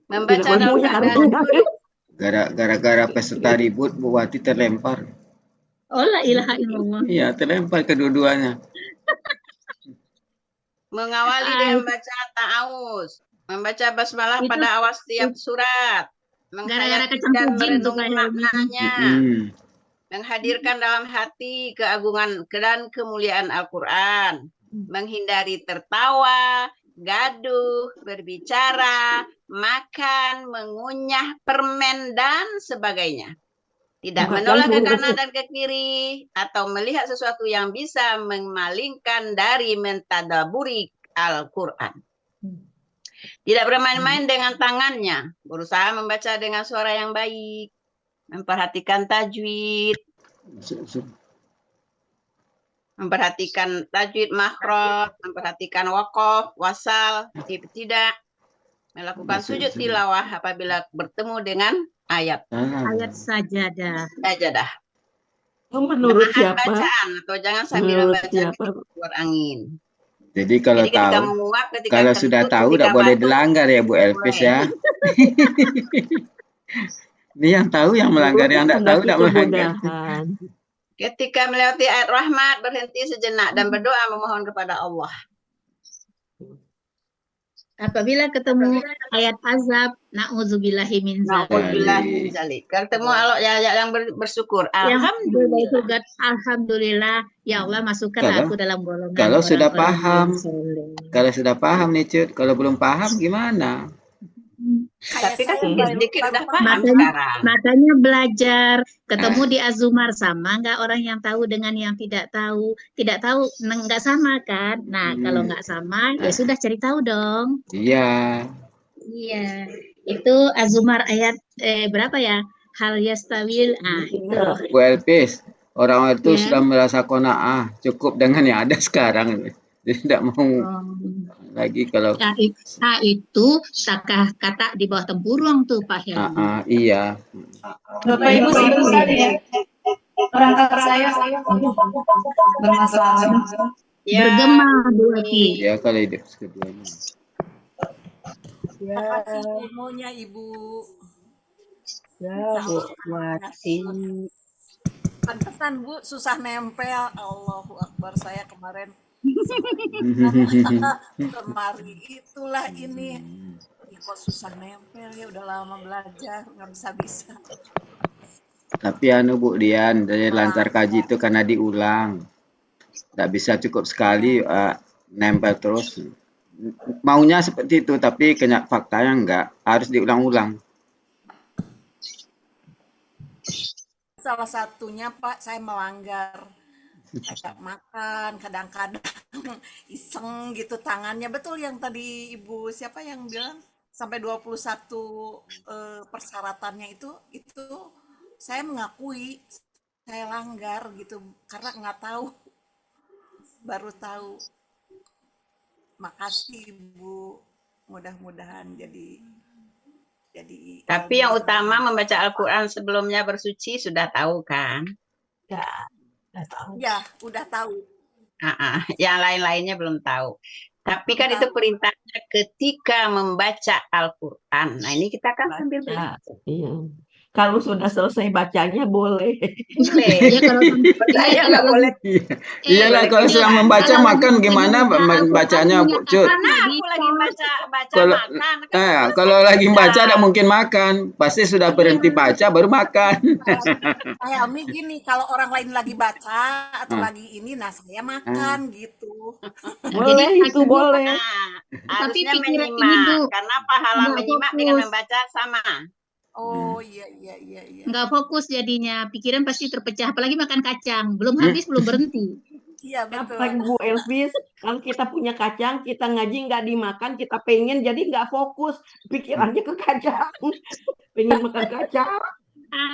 membaca Tidak dalam mau ya, keadaan harus. duduk, Gara-gara peserta ribut, Bu Wati terlempar. Oh, la ilaha illallah. Iya, terlempar kedua-duanya. mengawali dengan membaca ta'awuz, membaca basmalah Itu- pada awal setiap surat, Gara-gara menghayati kacang dan kucing tuh, merenungi Pak Helmi. maknanya, menghadirkan dalam hati keagungan dan kemuliaan Al-Quran, menghindari tertawa, gaduh, berbicara, makan, mengunyah permen, dan sebagainya. Tidak Bukan menolak ke campur. kanan dan ke kiri, atau melihat sesuatu yang bisa memalingkan dari mentadaburi Al-Quran. Tidak bermain-main dengan tangannya, berusaha membaca dengan suara yang baik, memperhatikan tajwid, memperhatikan tajwid makhraj, memperhatikan waqaf, wasal, ibtidah, melakukan sujud tilawah apabila bertemu dengan ayat Ayat sajadah. sajadah. Menurut Menahan siapa? bacaan atau jangan sambil Menurut membaca siapa? keluar angin. Jadi kalau Jadi ketika tahu, menguap, ketika kalau kentut, sudah tahu ketika tidak boleh batuk, dilanggar ya Bu Elpis ya. Ini yang tahu yang melanggar, yang tidak tahu tidak melanggar. Kemudahan. ketika melewati ayat rahmat, berhenti sejenak dan berdoa memohon kepada Allah. Apabila ketemu ayat azab, na'udzubillahi min zalik. Na'udzubillah min zalik. Ketemu ayat yang bersyukur. Alhamdulillah, alhamdulillah, ya Allah masukkan aku dalam golongan Kalau sudah orang-orang paham, yang soleh. kalau sudah paham nih Cut, kalau belum paham gimana? Tapi kan sedikit udah paham Makanya, sekarang. makanya belajar, ketemu di Azumar, sama nggak orang yang tahu dengan yang tidak tahu? Tidak tahu, nggak sama kan? Nah, kalau nggak sama, ya sudah cari tahu dong. Iya. Iya, itu Azumar ayat berapa ya? Hal yastawil, itu. Bu Elpis, orang itu Ya. sudah merasa qanaah, cukup dengan yang ada sekarang. Jadi tidak mau lagi kalau Itu kata di bawah tempurung tuh Pak Helmi. iya. Bapak Ibu sebentar ya. Perangkat saya bermasalah. Bergema Bu Ati. Ya kalau hidup keduanya. Ya, Makasih ilmunya Ibu. ya Insya Bu. Allah anak-anak Wati. pantesan Bu susah nempel. Allahu Akbar, saya kemarin sempat kemari itulah ini. Ih, kok susah nempel ya, udah lama belajar nggak bisa-bisa. Tapi anu Bu Dian, dari lancar Melanggar. kaji itu karena diulang. Nggak bisa cukup sekali nempel terus. Maunya seperti itu, tapi faktanya enggak. Harus diulang-ulang. Salah satunya Pak, saya melanggar. Kayak makan, kadang-kadang iseng gitu tangannya. Betul yang tadi Ibu siapa yang bilang sampai 21 persyaratannya itu saya mengakui saya langgar gitu karena nggak tahu, baru tahu. Makasih Ibu, mudah-mudahan jadi Tapi yang utama membaca Al-Quran sebelumnya bersuci sudah tahu kan? Ya, udah tahu. Ya, udah tahu. Yang lain-lainnya belum tahu. Tapi kan itu perintahnya ketika membaca Al-Quran. Nah ini kita kan sambil belajar. Iya. Kalau sudah selesai bacanya boleh. Boleh. Ya kalau Saya nggak boleh. Iyalah kalau sedang membaca makan gimana bacanya Bu Cut? Karena aku lagi baca Kalau makan. kalau lagi baca tidak mungkin makan, pasti sudah berhenti baca baru makan. Helmi gini, kalau orang lain lagi baca atau lagi ini, nah saya makan gitu. Boleh itu boleh. Tapi Harusnya pikiran menyimak, ini Bu, karena pahala nggak menyimak dengan fokus. membaca sama. Oh iya. Nggak fokus jadinya, pikiran pasti terpecah. Apalagi makan kacang, belum habis belum berhenti. Iya betul. Apa Bu Elvis, kalau kita punya kacang, kita ngaji nggak dimakan, kita pengen jadi nggak fokus, pikirannya ke kacang, pengen makan kacang.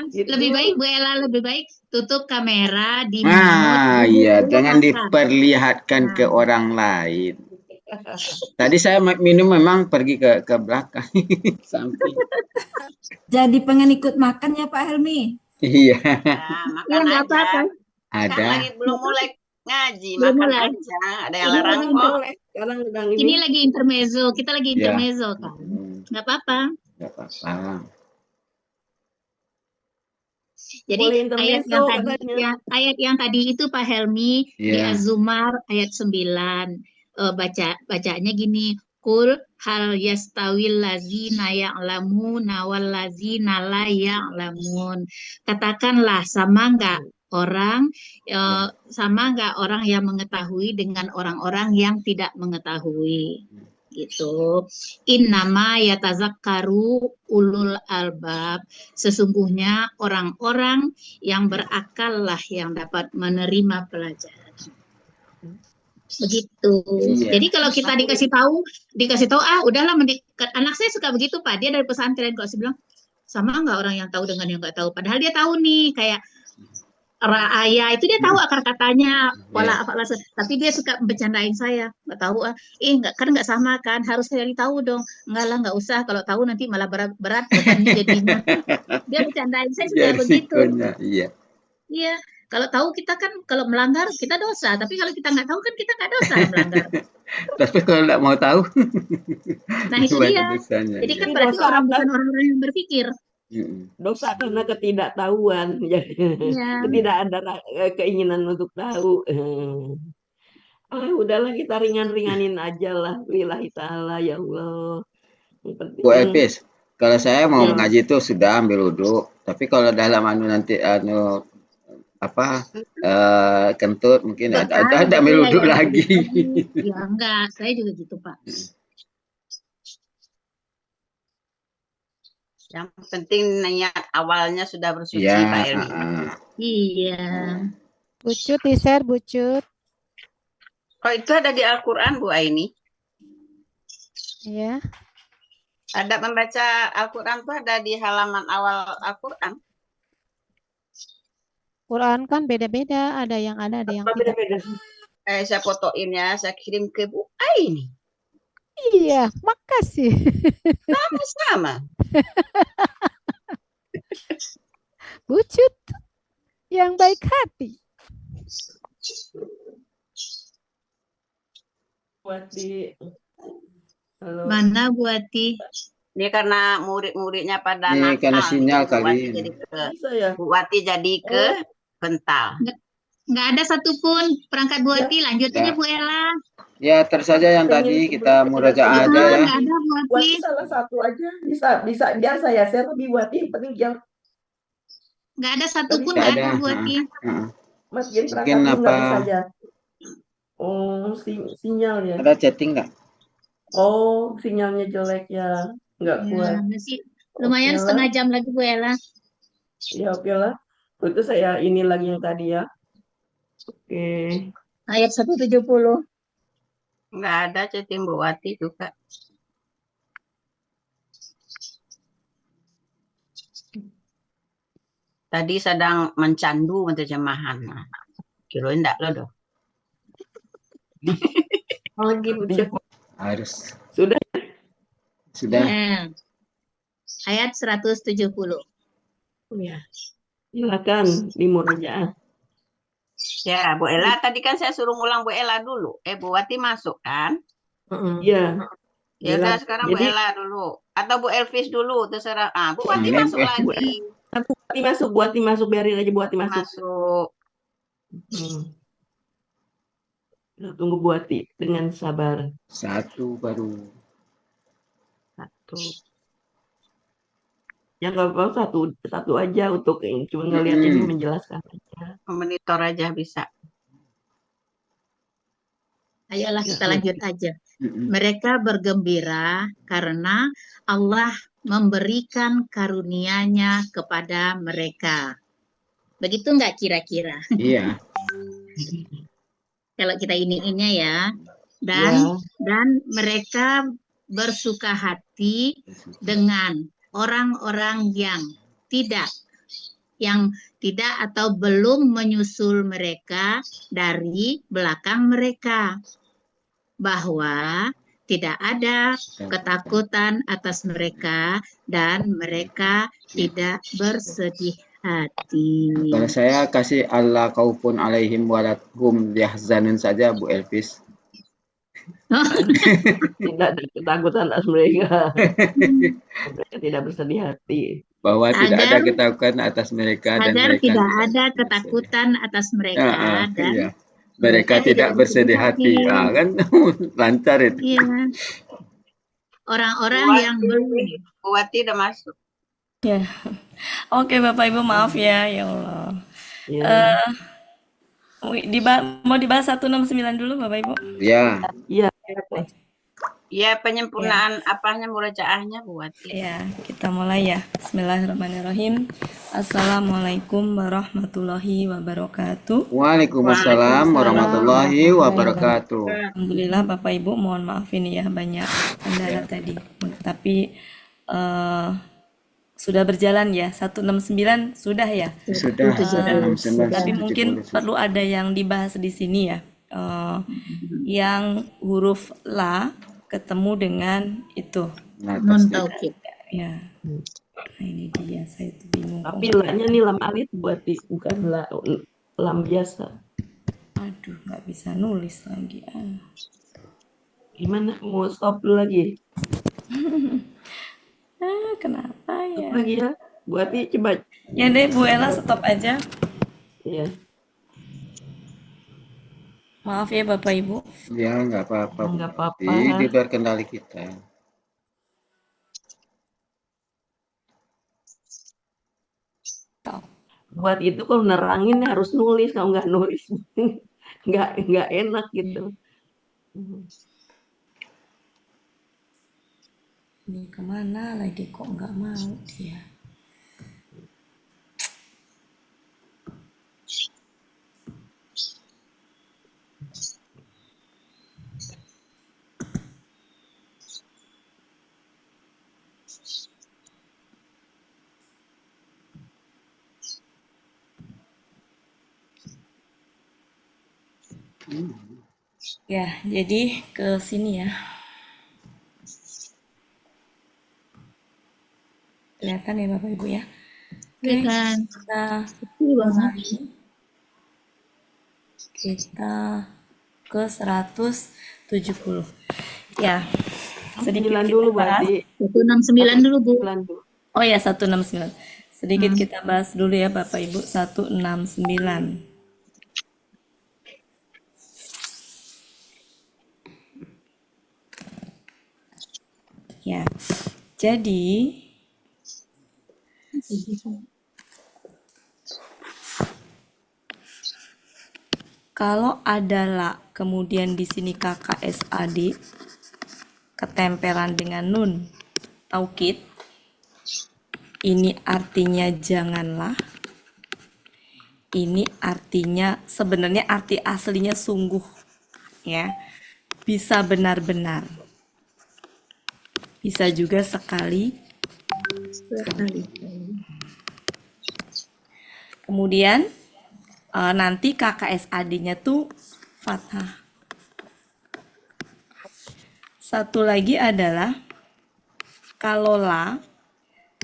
Gitu. Lebih baik Bu Ella, lebih baik tutup kamera, di Ah mute, iya, duduk dulu jangan makan. diperlihatkan ke orang lain. Tadi saya minum memang pergi ke belakang, samping. Jadi pengen ikut makan ya Pak Helmi? Iya. Nah, makan nggak aja. apa-apa. Kan Ada. lagi belum mulai ngaji, Belum makan mulai. aja. Ada yang Ini larang orang kok. boleh, sekarang sedang Ini lagi intermezzo, kita lagi Iya. intermezzo kan. Nggak apa-apa. Nggak apa-apa. Jadi Boleh ayat intermezzo yang tadi katanya. ayat yang tadi itu Pak Helmi di Iya. Az-Zumar ayat 9. Bacaannya gini, Qul hal yastawil lazina ya'lamuna wal lazina la ya'lamun. Katakanlah sama nggak orang yang mengetahui dengan orang-orang yang tidak mengetahui. Gitu. Innama yatazakkaru ulul albab. Sesungguhnya orang-orang yang berakal lah yang dapat menerima pelajaran. Begitu. Iya. Jadi kalau kita dikasih tahu, udahlah anak saya suka begitu Pak. Dia dari pesantren kok, saya bilang sama nggak orang yang tahu dengan yang nggak tahu. Padahal dia tahu nih kayak ra'aya itu dia tahu akar katanya wala tapi dia suka bercandain saya, nggak tahu nggak sama kan, harus saya tahu dong. Nggak usah, kalau tahu nanti malah berat bebannya jadinya. Dia bercandain saya juga begitu. Iya, kalau tahu kita kan kalau melanggar kita dosa, tapi kalau kita nggak tahu kan kita nggak dosa melanggar. Tapi kalau nggak mau tahu, nah itu dia. Jadi kan berarti bukan orang-orang yang berpikir. Dosa karena ketidaktahuan, tidak ada keinginan untuk tahu. Udahlah kita ringan-ringanin aja lah, lillahi ta'ala ya Allah. Bu Elvis, kalau saya mau ngaji itu sudah ambil wudhu, tapi kalau dalam nanti kentut mungkin ada ambil wudhu lagi. Ya enggak, saya juga gitu Pak. Yang penting niat awalnya sudah bersuci Pak Elmi. Iya. Bucut di-share, Bucut. Oh itu ada di Al-Quran Bu Aini? Iya. Ada membaca Al-Quran tuh ada di halaman awal Al-Quran. Quran kan beda-beda, ada yang tidak. Beda-beda. Saya fotoin ya, saya kirim ke Bu Aini. Iya, makasih. Sama-sama. Bucut yang baik hati. Buat di Halo. Mana Bu Wati? Ini karena murid-muridnya pada Ini karena nakal sinyal nih, Bu Wati kali. jadi ke Bisa ya? Bu Wati jadi ke bental. Nggak ada satupun perangkat Bu Wati. Lanjut aja Ya. Bu Ella. Ya, terus saja yang tadi kita murajaah aja ya. Nggak ada Bu Wati. Buat salah satu aja bisa biar saya share lebih buat yang penting yang Nggak ada satupun, Nggak nggak ada. ada Bu Wati. matiin Mungkin perangkat nggak bisa apa aja. Oh, sinyal ya. ada chatting nggak? Oh, sinyalnya jelek ya, nggak Ya, kuat. masih lumayan Oke lah. setengah jam lagi Bu Ella. Ya oke lah. Itu saya ini lagi yang tadi ya. Oke. Ayat 170. Nggak ada chatting Bu Wati juga. Tadi sedang mencandu menerjemahan. Nah, kirain enggak lo doh. Lagi Harus. Sudah. Sudah. Ya. Ayat 170. Ya. Silakan dimurajaah. Ya, Bu Ella tadi kan saya suruh ngulang Bu Ella dulu. Bu Wati masuk kan? Iya. Ya udah sekarang Bu Jadi Ella dulu atau Bu Elvis dulu terserah. Ah, Bu Wati Ini masuk lagi. buat masuk, biarin aja buat masuk. Masuk. Kita tunggu Buati dengan sabar. Satu baru. Satu. Ya nggak apa-apa satu aja untuk cuma ngelihat ini menjelaskan aja. Monitor aja bisa. Ayolah kita lanjut aja. Mereka bergembira karena Allah memberikan karunia-Nya kepada mereka. Begitu nggak kira-kira? Iya. Kalau kita ininya ya. Dan mereka bersuka hati dengan orang-orang yang tidak atau belum menyusul mereka dari belakang mereka, bahwa tidak ada ketakutan atas mereka dan mereka tidak bersedih hati. Kalau saya kasih Allah kaufun alaihim walahum yahzanun saja Bu Elvis. Tidak ada ketakutan atas mereka. Mereka tidak bersedih hati. Bahwa tidak ada ketakutan atas mereka dan agar mereka tidak ada ketakutan atas mereka dan iya. Mereka tidak bersedih hati. Ah, kan lancar itu. Iya. Orang-orang yang belum. Bu Wati udah masuk. Ya. Oke Bapak Ibu maaf ya, ya Allah. Mau dibahas 169 dulu Bapak Ibu? Ya. Iya. Ya, penyempurnaan apanya murajaahnya Bu Wati. Ya, kita mulai ya. Bismillahirrahmanirrahim. Assalamualaikum warahmatullahi wabarakatuh. Waalaikumsalam warahmatullahi wabarakatuh. Alhamdulillah Bapak Ibu, mohon maaf ini ya banyak kendala tadi. Tapi sudah berjalan ya. 169 sudah ya. Sudah. Tapi mungkin perlu ada yang dibahas di sini ya. Yang huruf la ketemu dengan itu nun taukid. Ya. Nah, ini dia saya tuh bingung. Tapi la-nya nih lam alif bukan lam biasa. Aduh, nggak bisa nulis lagi. Gimana? Mau stop dulu lagi? Kenapa ya? Stop lagi ya. Buati coba. Ya deh, Bu Ella stop aja. Iya. Maaf ya Bapak Ibu. Ya, nggak apa-apa. Nggak apa-apa. Di luar kendali kita. Buat itu kalau nerangin harus nulis, kalau nggak nulis nggak enak gitu. Ini kemana lagi kok nggak mau dia? Ya, jadi ke sini ya. Kelihatan ya Bapak Ibu ya. Oke, kita ke 170. Ya, sedikit 9 kita dulu Bu bahas. Adi. 169 dulu Bu. 9 dulu. Oh ya, 169. Sedikit kita bahas dulu ya Bapak Ibu, 169. Ya, jadi kalau adalah kemudian di sini KKSAD ketempelan dengan nun taukid, ini artinya janganlah. Ini artinya sebenarnya arti aslinya sungguh, ya. Bisa benar-benar. Bisa juga sekali. Kemudian nanti KKSAD-nya tuh fathah. Satu lagi adalah kalau la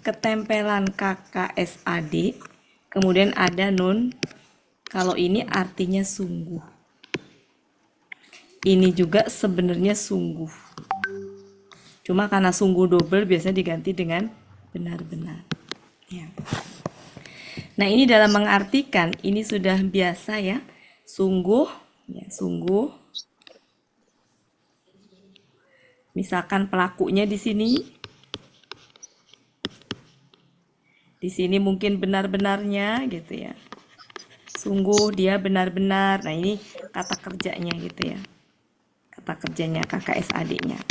ketempelan KKSAD, kemudian ada nun, kalau ini artinya sungguh. Ini juga sebenarnya sungguh. Cuma karena sungguh double biasanya diganti dengan benar-benar. Ya. Nah, ini dalam mengartikan ini sudah biasa ya. Sungguh, ya sungguh. Misalkan pelakunya di sini. Di sini mungkin benar-benarnya gitu ya. Sungguh dia benar-benar. Nah, ini kata kerjanya gitu ya. Kata kerjanya KKSAD-nya.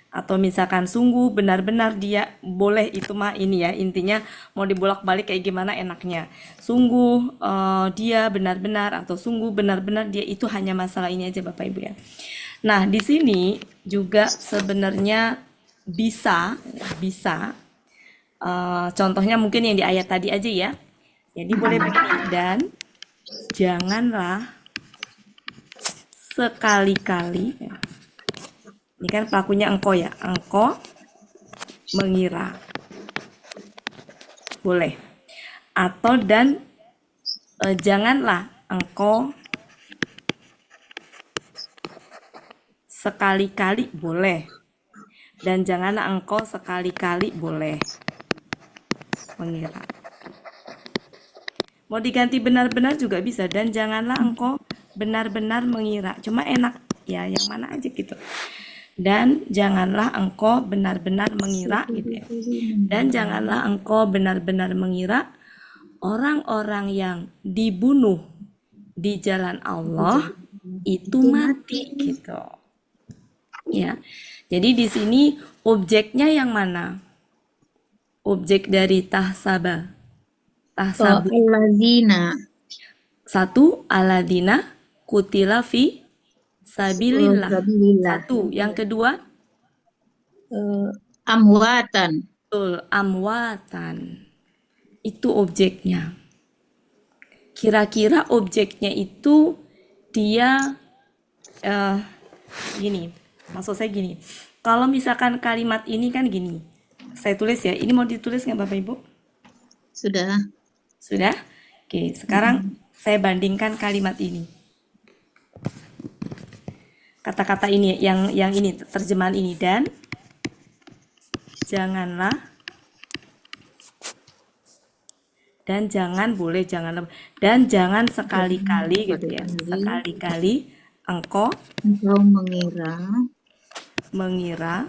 Atau misalkan sungguh benar-benar dia boleh, itu mah ini ya, intinya mau dibolak-balik kayak gimana enaknya. Sungguh dia benar-benar atau sungguh benar-benar dia, itu hanya masalah ini aja Bapak Ibu ya. Nah, di sini juga sebenarnya bisa contohnya mungkin yang di ayat tadi aja ya. Jadi boleh begini, dan janganlah sekali-kali ya. Ini kan pelakunya engkau ya, engkau mengira. Boleh. Atau dan janganlah engkau sekali-kali, boleh. Dan janganlah engkau sekali-kali, boleh. Mengira. Mau diganti benar-benar juga bisa, dan janganlah engkau benar-benar mengira. Cuma enak ya, yang mana aja gitu. Dan janganlah engkau benar-benar mengira gitu ya. Dan janganlah engkau benar-benar mengira orang-orang yang dibunuh di jalan Allah itu mati gitu. Ya. Jadi di sini objeknya yang mana? Objek dari tahsaba. Tahsabu. Allazina. Satu, aladina kutila fi sabilillah. Satu. Yang kedua, amwatan. betul, amwatan. Itu objeknya. Kira-kira objeknya itu dia gini. Maksud saya gini. Kalau misalkan kalimat ini kan gini. Saya tulis ya. Ini mau ditulis nggak Bapak Ibu? Sudah. Sudah? Oke, sekarang saya bandingkan kalimat ini. Kata-kata ini yang ini terjemahan ini, dan janganlah, dan jangan, boleh jangan, dan jangan sekali-kali gitu ya. Sekali-kali engkau mengira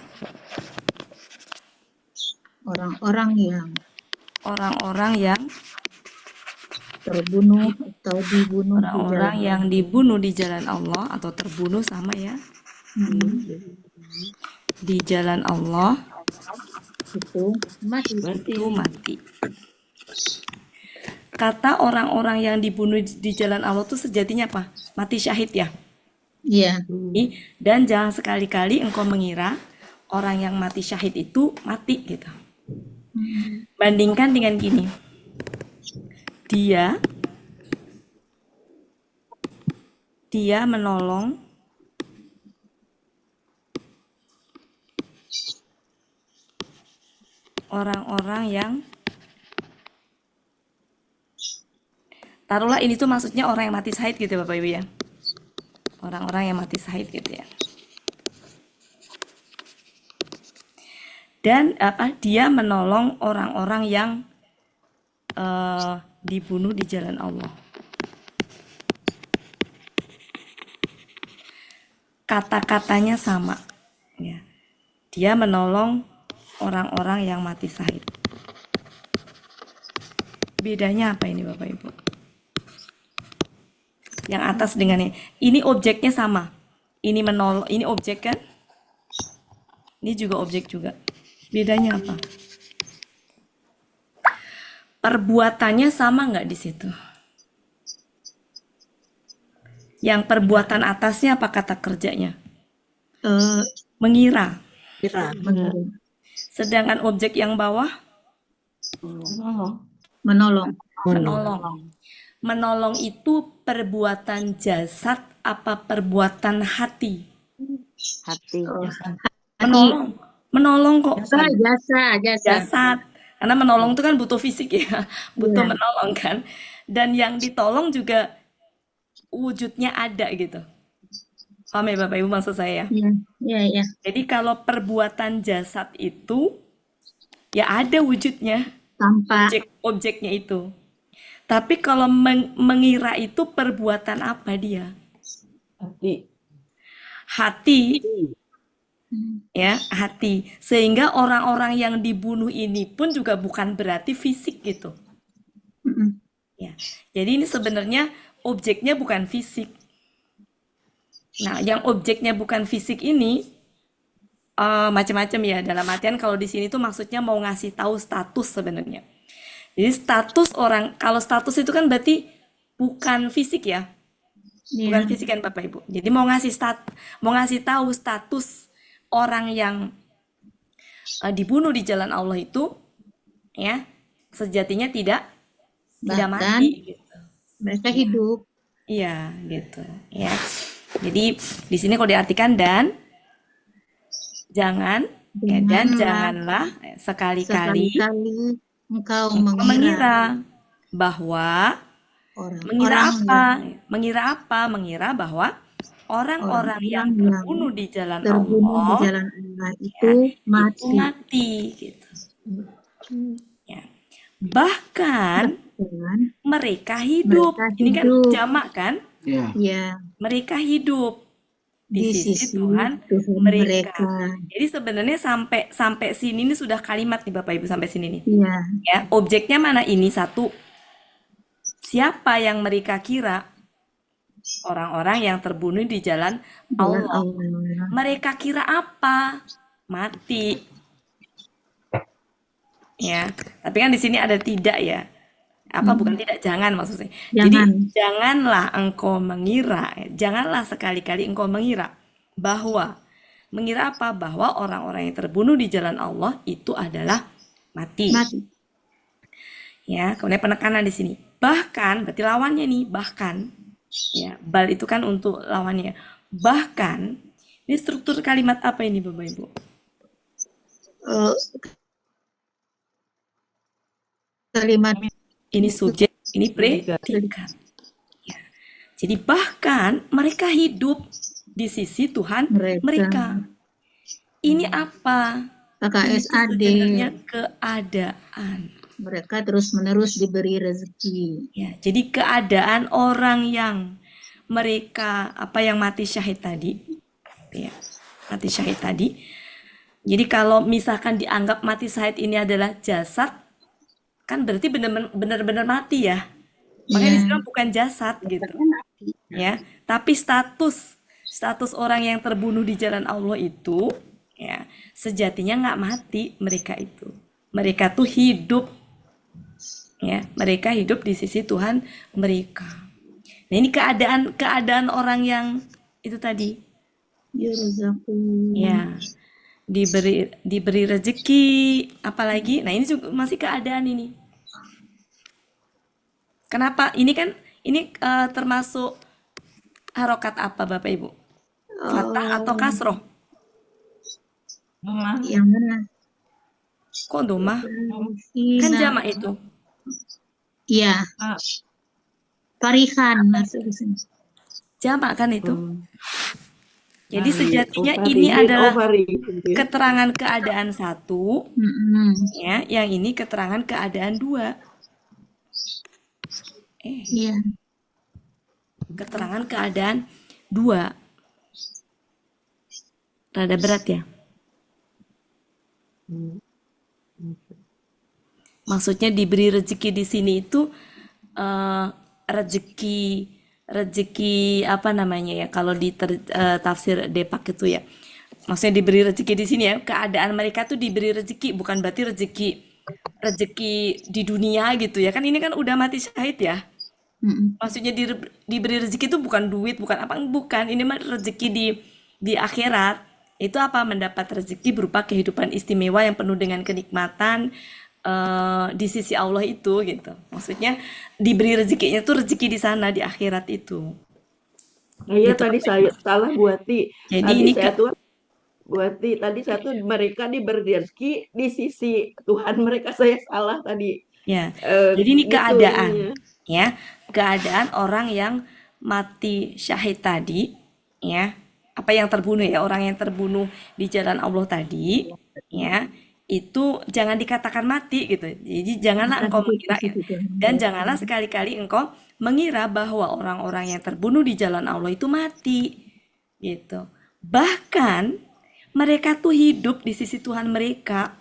orang-orang yang terbunuh atau dibunuh, orang-orang yang dibunuh di jalan Allah, atau terbunuh sama ya, di jalan Allah itu mati. Kata orang-orang yang dibunuh di jalan Allah itu sejatinya apa? Mati syahid ya. Iya. Dan jangan sekali-kali engkau mengira orang yang mati syahid itu mati gitu. Bandingkan dengan gini. Dia menolong orang-orang yang, taruhlah ini tuh maksudnya orang yang mati syahid gitu Bapak Ibu ya. Orang-orang yang mati syahid gitu ya. Dan dia menolong orang-orang yang dibunuh di jalan Allah. Kata-katanya sama, ya. Dia menolong orang-orang yang mati syahid. Bedanya apa ini Bapak Ibu? Yang atas dengan ini objeknya sama. Ini menolong, ini objek kan? Ini juga objek juga. Bedanya apa? Perbuatannya sama nggak di situ? Yang perbuatan atasnya apa kata kerjanya? Mengira. Sedangkan objek yang bawah? Menolong. Menolong itu perbuatan jasad apa perbuatan hati? Hati. Menolong kok. Jasad. Karena menolong itu kan butuh fisik ya, butuh menolong kan. Dan yang ditolong juga wujudnya ada gitu. Paham ya Bapak Ibu maksud saya? Iya. Jadi kalau perbuatan jasad itu ya ada wujudnya, objeknya itu. Tapi kalau mengira itu perbuatan apa dia? Hati. Ya, hati. Sehingga orang-orang yang dibunuh ini pun juga bukan berarti fisik gitu. Ya. Jadi ini sebenarnya objeknya bukan fisik. Nah, yang objeknya bukan fisik ini macam-macam ya. Dalam artian kalau di sini tuh maksudnya mau ngasih tahu status sebenarnya. Jadi status orang, kalau status itu kan berarti bukan fisik ya. Bukan fisik kan Bapak Ibu. Jadi mau ngasih tahu status orang yang dibunuh di jalan Allah itu ya sejatinya tidak mati gitu. Mereka hidup. Iya, gitu ya. Jadi di sini kalau diartikan dan janganlah sekali-kali engkau mengira bahwa mengira bahwa orang-orang yang terbunuh di jalan Allah itu mati gitu. Ya. Bahkan mereka hidup. Ini kan jamak kan? Iya. Mereka hidup di sisi Tuhan mereka. Jadi sebenarnya sampai sini ini sudah kalimat nih Bapak Ibu sampai sini nih. Ya, objeknya mana ini satu? Siapa yang mereka kira? Orang-orang yang terbunuh di jalan Allah. Mereka kira apa? Mati. Ya, tapi kan di sini ada tidak ya. Apa bukan tidak, jangan maksudnya. Jadi janganlah engkau mengira, janganlah sekali-kali engkau mengira bahwa mengira apa? Bahwa orang-orang yang terbunuh di jalan Allah itu adalah mati. Ya, kemudian penekanan di sini. Bahkan berarti lawannya nih, bahkan ya, bal itu kan untuk lawannya. Bahkan ini struktur kalimat apa ini Bapak Ibu? Kalimat ini subjek, ini predikat. Ya. Jadi bahkan mereka hidup di sisi Tuhan mereka. Ini apa? KKSAD. Sebenarnya keadaan. Mereka terus-menerus diberi rezeki. Ya, jadi keadaan orang yang mereka yang mati syahid tadi, ya, mati syahid tadi. Jadi kalau misalkan dianggap mati syahid ini adalah jasad, kan berarti benar-benar mati ya. Makanya di sini bukan jasad gitu. Ya, tapi status orang yang terbunuh di jalan Allah itu ya sejatinya nggak mati mereka itu. Mereka tuh hidup. Ya, mereka hidup di sisi Tuhan mereka. Nah, ini keadaan orang yang itu tadi. Ya. Diberi rezeki, apalagi. Nah, ini juga masih keadaan ini. Kenapa? Ini kan termasuk harokat apa Bapak Ibu? Fathah atau kasroh? Yang mana? Kok domah? Kan jamak itu. Iya. Farihan masuk di sini. Jamak kan itu? Jadi Di sejatinya ovari, ini green adalah ovary gitu ya. keterangan keadaan satu, Mm-mm. ya, yang ini keterangan keadaan dua. Iya. Keterangan keadaan dua. Rada berat ya. Maksudnya diberi rezeki di sini itu rezeki apa namanya ya, kalau di tafsir Depak itu ya. Maksudnya diberi rezeki di sini ya, keadaan mereka tuh diberi rezeki, bukan berarti rezeki di dunia gitu ya. Kan ini kan udah mati syahid ya. Mm-mm. Maksudnya diberi rezeki itu bukan duit, bukan apa, bukan. Ini mah rezeki di akhirat. Itu apa? Mendapat rezeki berupa kehidupan istimewa yang penuh dengan kenikmatan di sisi Allah itu gitu. Maksudnya diberi rezekinya tuh rezeki di sana di akhirat itu. Nah, iya Gitu, tadi Bapak saya Ibu. salah Buati. Jadi Tadi ini saya tuh Buati, tadi saya tuh mereka diberi rezeki di sisi Tuhan mereka, saya salah tadi. ya. Jadi ini Gitu keadaan ininya. ya. Keadaan orang yang mati syahid tadi ya. Apa yang terbunuh ya, orang yang terbunuh di jalan Allah tadi ya. Itu jangan dikatakan mati gitu. Jadi janganlah engkau mengira ya. Dan janganlah sekali-kali engkau mengira bahwa orang-orang yang terbunuh di jalan Allah itu mati gitu. Bahkan mereka tuh hidup di sisi Tuhan mereka.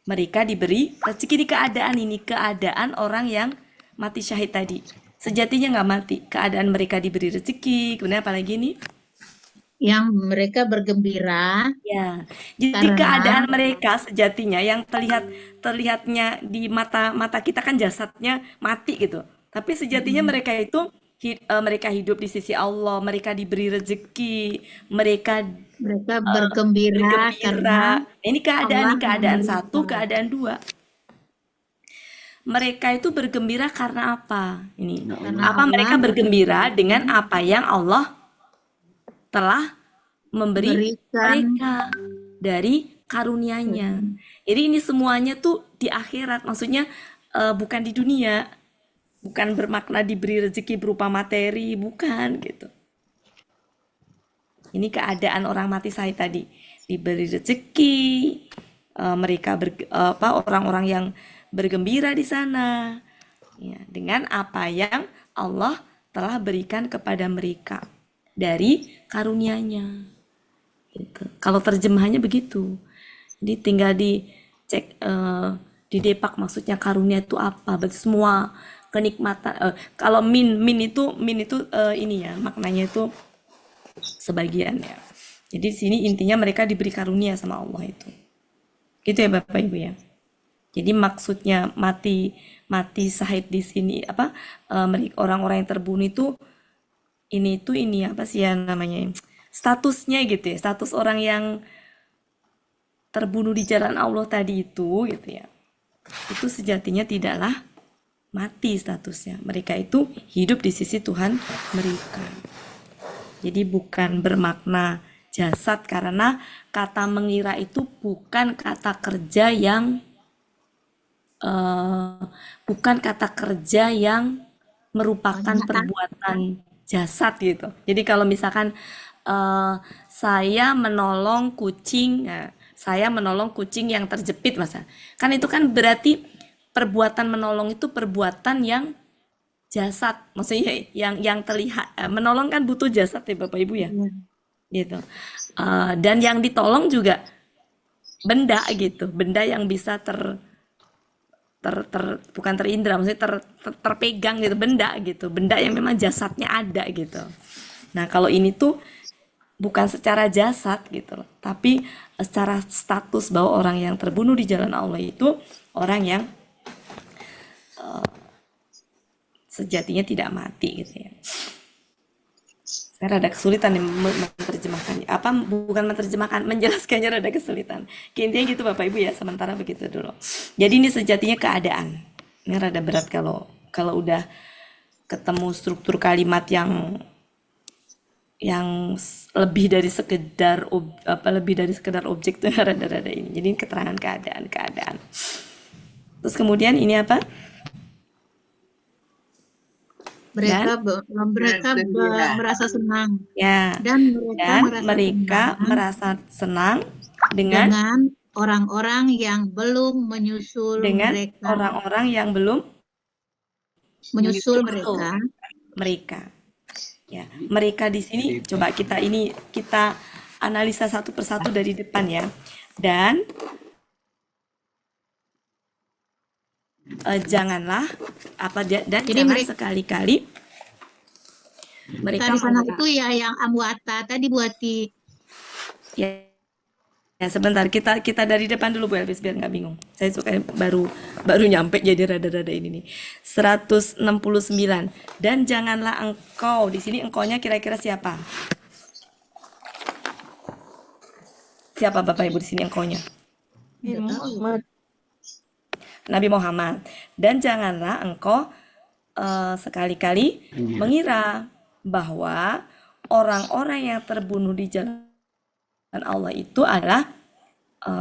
Mereka diberi rezeki di keadaan ini, keadaan orang yang mati syahid tadi. Sejatinya nggak mati, keadaan mereka diberi rezeki. Kemudian apa lagi nih? Yang mereka bergembira Ya, jadi karena keadaan mereka sejatinya yang terlihatnya di mata kita kan jasadnya mati gitu. Tapi sejatinya mereka itu mereka hidup di sisi Allah, mereka diberi rezeki, mereka bergembira karena Ini keadaan Allah nih, keadaan memberikan. satu, keadaan dua. Mereka itu bergembira karena apa? Ini Karena apa mereka Allah bergembira dengan apa yang Allah telah memberi berikan mereka dari karunia-Nya. Jadi ini semuanya tuh di akhirat, maksudnya bukan di dunia, bukan bermakna diberi rezeki berupa materi, bukan gitu. Ini keadaan orang mati syahid tadi, diberi rezeki, mereka orang-orang yang bergembira di sana, ya, dengan apa yang Allah telah berikan kepada mereka dari karunia-Nya. Gitu. Kalau terjemahannya begitu. Jadi tinggal dicek di Depak maksudnya karunia itu apa. Berarti semua kenikmatan. Kalau min itu ini ya, maknanya itu sebagian ya. Jadi di sini intinya mereka diberi karunia sama Allah itu. Gitu ya Bapak Ibu ya. Jadi maksudnya mati syahid di sini apa orang-orang yang terbunuh itu ini apa sih ya namanya, statusnya gitu ya, status orang yang terbunuh di jalan Allah tadi itu gitu ya, itu sejatinya tidaklah mati statusnya, mereka itu hidup di sisi Tuhan mereka. Jadi bukan bermakna jasad, karena kata mengira itu bukan kata kerja yang merupakan perbuatan jasad gitu. Jadi kalau misalkan saya menolong kucing, saya menolong kucing yang terjepit masa, kan itu kan berarti perbuatan menolong itu perbuatan yang jasad, maksudnya yang terlihat. Menolong kan butuh jasad ya Bapak Ibu ya, gitu. Dan yang ditolong juga benda gitu, benda yang bisa bukan terindra, maksudnya terpegang gitu, benda yang memang jasadnya ada gitu. Nah kalau ini tuh bukan secara jasad gitu, tapi secara status bahwa orang yang terbunuh di jalan Allah itu orang yang sejatinya tidak mati gitu ya. Saya rada kesulitan nih menerjemahkan, menjelaskannya rada kesulitan. Intinya gitu Bapak Ibu ya, sementara begitu dulu. Jadi ini sejatinya keadaan. Ini rada berat kalau udah ketemu struktur kalimat yang lebih dari sekedar objek tuh rada-rada ini. Jadi keterangan keadaan. Terus kemudian ini apa? mereka merasa senang ya, dan dan mereka mereka merasa senang dengan orang-orang yang belum menyusul mereka orang-orang yang belum menyusul mereka. Ya, mereka di sini coba kita analisa satu persatu dari depan ya. Dan janganlah jangan sekali-kali mereka di sana itu ya yang amwata tadi buati. Ya sebentar kita dari depan dulu Bu Elvis biar nggak bingung. Saya suka baru nyampe jadi rada-rada ini nih. 169. Dan janganlah engkau, di sini engkaunya kira-kira siapa? Siapa Bapak Ibu di sini engkaunya? Nabi Muhammad. Dan janganlah engkau sekali-kali mengira bahwa orang-orang yang terbunuh di jalan Allah itu adalah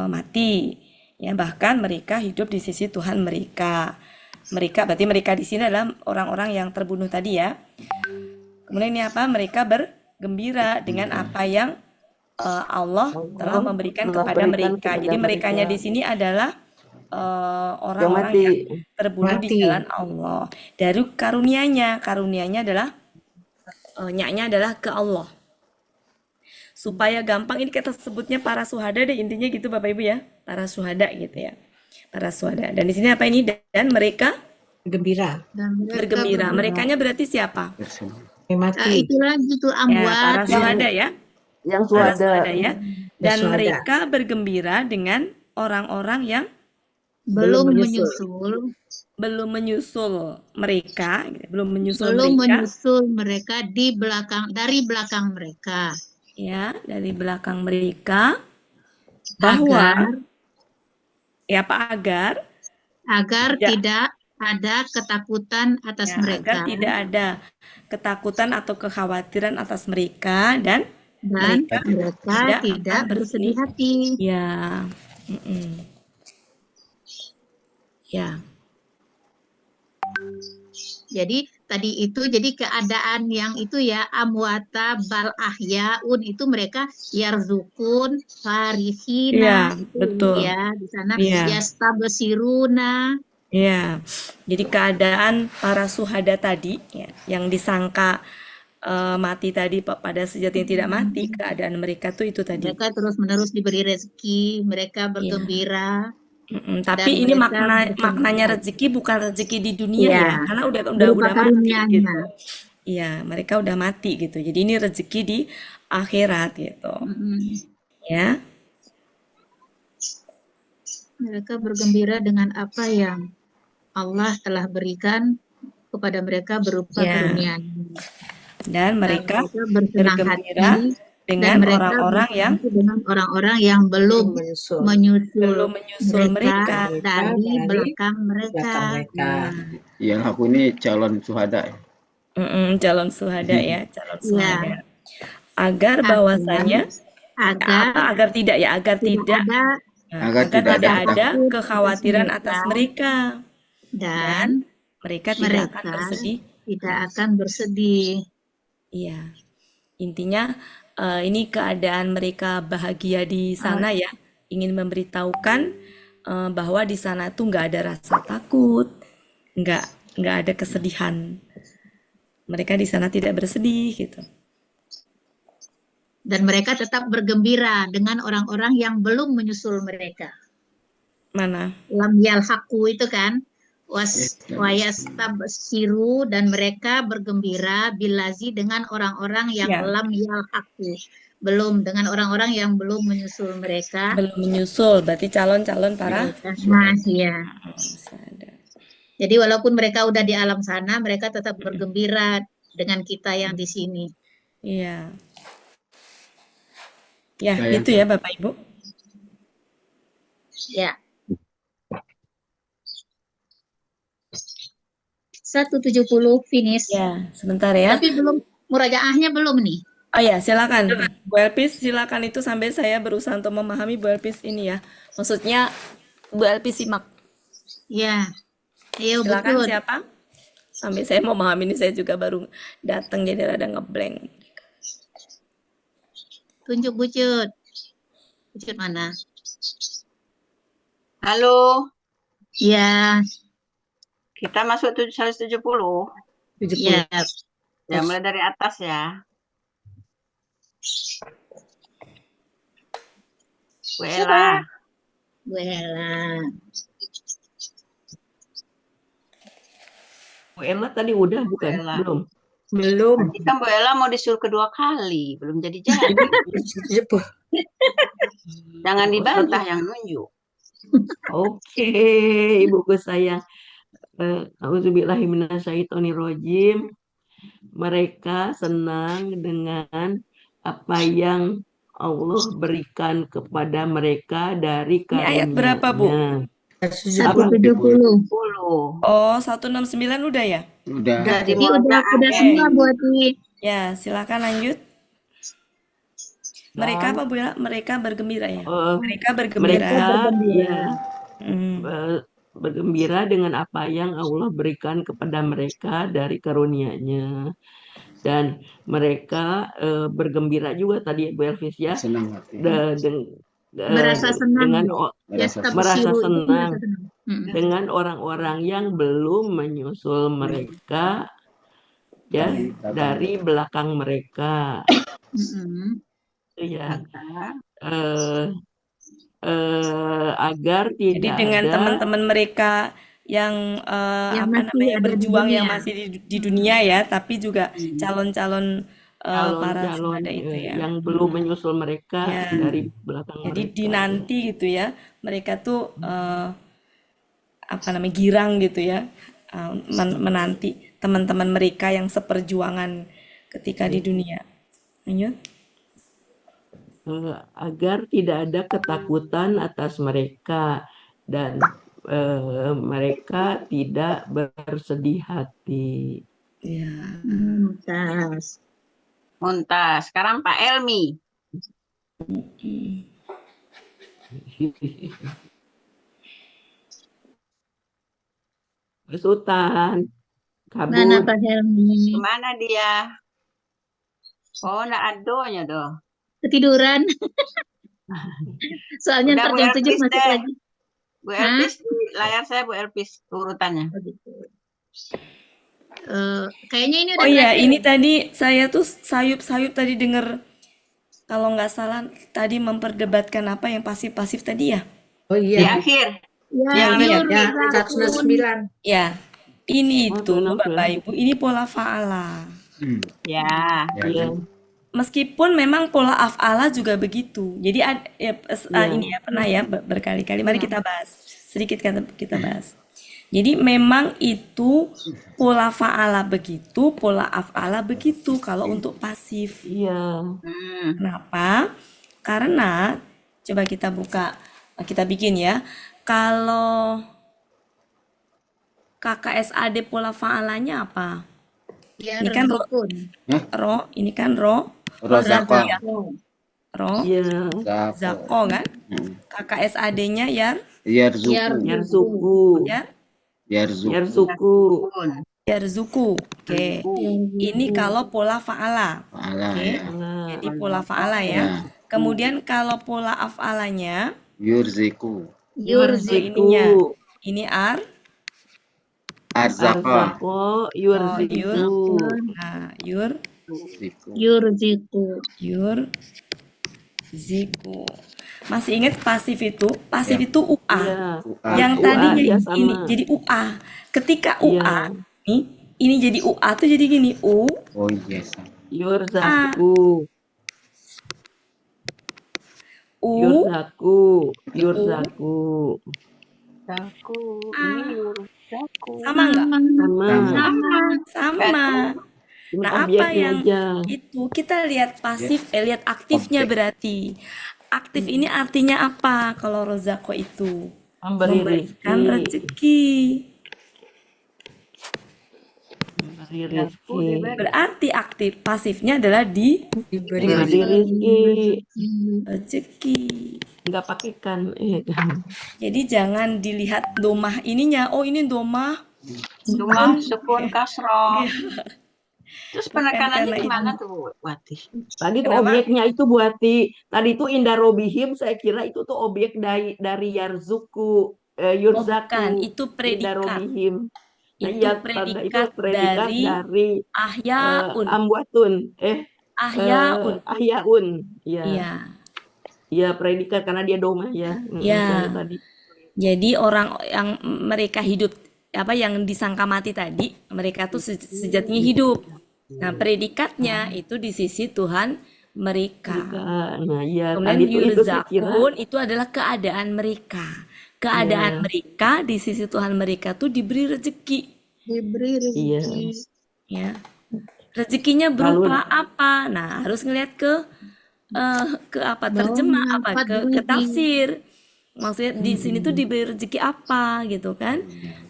mati, ya, bahkan mereka hidup di sisi Tuhan mereka. Berarti mereka di sini adalah orang-orang yang terbunuh tadi ya. Kemudian ini apa? Mereka bergembira dengan apa yang Allah telah memberikan kepada mereka. Jadi merekanya di sini adalah orang-orang yang terbunuh di jalan Allah. Dari karunia-Nya adalah nya adalah ke Allah. Supaya gampang ini kita sebutnya para syuhada deh, intinya gitu Bapak Ibu ya, para syuhada gitu ya, para syuhada. Dan di sini apa ini? Dan mereka bergembira. Merekanya berarti siapa? Mati. Itulah gitu amwat. Ya, para syuhada ya. Yang syuhada ya. Dan mereka bergembira dengan orang-orang yang belum menyusul mereka dari belakang mereka. Ya, dari belakang mereka, bahwa agar tidak ada ketakutan atas mereka. Agar tidak ada ketakutan atau kekhawatiran atas mereka dan mereka tidak bersedih hati. Ya. Ya. Jadi tadi itu keadaan yang itu ya amwata bal ahyaun itu mereka yarzukun farihina betul ya di sana yastabsiruna. Ya. Jadi keadaan para syuhada tadi ya, yang disangka mati tadi pada sejatinya tidak mati, keadaan mereka tuh itu tadi. Mereka terus-menerus diberi rezeki, mereka bergembira. Tapi ini maknanya rezeki bukan rezeki di dunia ya, karena udah mati gitu. Iya, mereka udah mati gitu. Jadi ini rezeki di akhirat gitu. Ya. Mereka bergembira dengan apa yang Allah telah berikan kepada mereka berupa karunia. Dan mereka bergembira dengan orang-orang yang belum menyusul mereka dari belakang mereka. Yang aku ini calon syuhada. Calon syuhada ya, calon syuhada. Agar bahwasanya agar tidak ada kekhawatiran atas mereka dan mereka tidak akan bersedih. Iya. Intinya ini keadaan mereka bahagia di sana ya, ingin memberitahukan bahwa di sana tuh nggak ada rasa takut, nggak ada kesedihan. Mereka di sana tidak bersedih gitu. Dan mereka tetap bergembira dengan orang-orang yang belum menyusul mereka. Mana? Lam yalhaqu itu kan, wayastabsiru, dan mereka bergembira bilazi dengan orang-orang yang lam yalhaqu, belum, dengan orang-orang yang belum menyusul mereka. Belum menyusul, berarti calon-calon para. Iya. Jadi walaupun mereka udah di alam sana, mereka tetap bergembira dengan kita yang di sini. Iya. Ya, itu ya Bapak Ibu. Ya. 170 finish. Ya, sebentar ya. Tapi belum, murajaahnya belum nih. Oh ya, silakan Bu Elpis, silakan itu sambil saya berusaha untuk memahami Bu Elpis ini ya. Maksudnya Bu Elpis simak. Ya. Ayo, silakan betul. Siapa? Sampai saya mau memahami ini, saya juga baru datang jadi rada ngeblank. Tunjuk Bucut. Bucut mana? Halo, Ya, kita masuk 170. ya. Ya, mulai dari atas ya. Bu Ella. Bu Ella. Bu Ella tadi udah bukan? Ella. Belum. Nanti kan Bu Ella mau disuruh kedua kali, belum jadi-jadi. Jangan dibantah yang nunjuk. Oke, ibuku sayang. Auzubillahiminasyaitonirrojim. Mereka senang dengan apa yang Allah berikan kepada mereka dari Ini ayat berapa, Bu? karunia-Nya. 170. Oh, 169 udah ya? Udah. Jadi udah semua buat di. Ya, silakan lanjut. Mereka apa, Bu ya? Mereka bergembira ya? Mereka bergembira. Bergembira dengan apa yang Allah berikan kepada mereka dari karunia-Nya. Dan mereka bergembira juga tadi Bu Elvis ya. Senang hati. Merasa senang. Merasa senang dengan orang-orang yang belum menyusul mereka ya dari belakang mereka. Ya. Agar tidak Jadi dengan ada teman-teman mereka yang berjuang yang masih di dunia ya, tapi juga calon-calon para syuhada itu ya, yang belum menyusul mereka dari belakang. Jadi dinanti gitu ya, mereka tuh girang gitu ya, menanti teman-teman mereka yang seperjuangan ketika di dunia. Lanjut. Agar tidak ada ketakutan atas mereka dan mereka tidak bersedih hati. Ya. Muntas. Sekarang Pak Elmi. Sultan. Kabur. Mana Pak Helmi? Kemana dia? Oh, enggak adonya doh. Ketiduran. Soalnya Udah, ntar jam 7 masuk deh. lagi. Bu Elvis, di layar saya Bu Elvis urutannya. Kayaknya ini udah Oh iya, terakhir. ini tadi saya tuh sayup-sayup tadi dengar, kalau nggak salah tadi memperdebatkan apa yang pasif-pasif tadi ya? Oh Di iya. akhir. Ya, Ya, 109. Ya, ini itu Bapak Ibu, ini pola fa'ala. Ya. Meskipun memang pola af'ala juga begitu. Jadi ini ya pernah ya berkali-kali. Mari kita bahas. Sedikit kita bahas. Jadi memang itu pola fa'ala begitu, pola af'ala begitu kalau untuk pasif. Iya. Kenapa? Karena coba kita buka, kita bikin ya. Kalau KKSAD pola fa'alanya apa? Ya, Ini kan ro, ini kan ro. Rozako. Ro. Zako kan? KKSAD-nya Yarzuku. Yarzuku. Oke. Ini kalau pola fa'ala. Oke. Jadi pola fa'ala ya. Kemudian kalau pola af'alanya Yurziku. Ininya. Ini Arzako. Yurziku. Nah, Yurziku. Masih ingat pasif itu? Pasif itu UA. Yang tadinya ini jadi UA. Ketika UA ini jadi UA tuh jadi gini, U. Oh yes. Yurzaku. Sama enggak? Sama. Nah, apa yang itu kita lihat pasif, lihat aktifnya berarti. Aktif ini artinya apa kalau rozako itu? Memberikan rezeki. Berarti aktif, pasifnya adalah diberi rezeki. Enggak pakai kan. Jadi jangan dilihat domah ininya. Oh, ini domah sukun kasroh. Terus Bukan penekanannya karena di itu. mana tuh, Wati? Tadi tuh Kenapa? objeknya itu Buati. Tadi itu Indarobihim, saya kira itu tuh objek dari yarzuku, Oh bukan, yurzaku, itu predikat. Indarobihim. Nah Itu iya, tanda itu predikat predikat dari dari ahyaun. amwatun, Ahyaun. ahyaun. Iya, Iya. iya predikat karena dia doma ya. Ya. Saya tadi. Jadi orang yang mereka hidup apa yang disangka mati tadi, mereka tuh sejatinya hidup. Nah, predikatnya itu di sisi Tuhan mereka. Nah, iya Kemudian tadi itu saya kira. yurzakun itu adalah keadaan mereka. Keadaan mereka di sisi Tuhan mereka tuh diberi rezeki. Diberi rezeki. Ya. Rezekinya berupa apa? Nah, harus ngelihat ke apa terjemah apa ke tafsir. Maksudnya di sini tuh diberi rezeki apa gitu kan?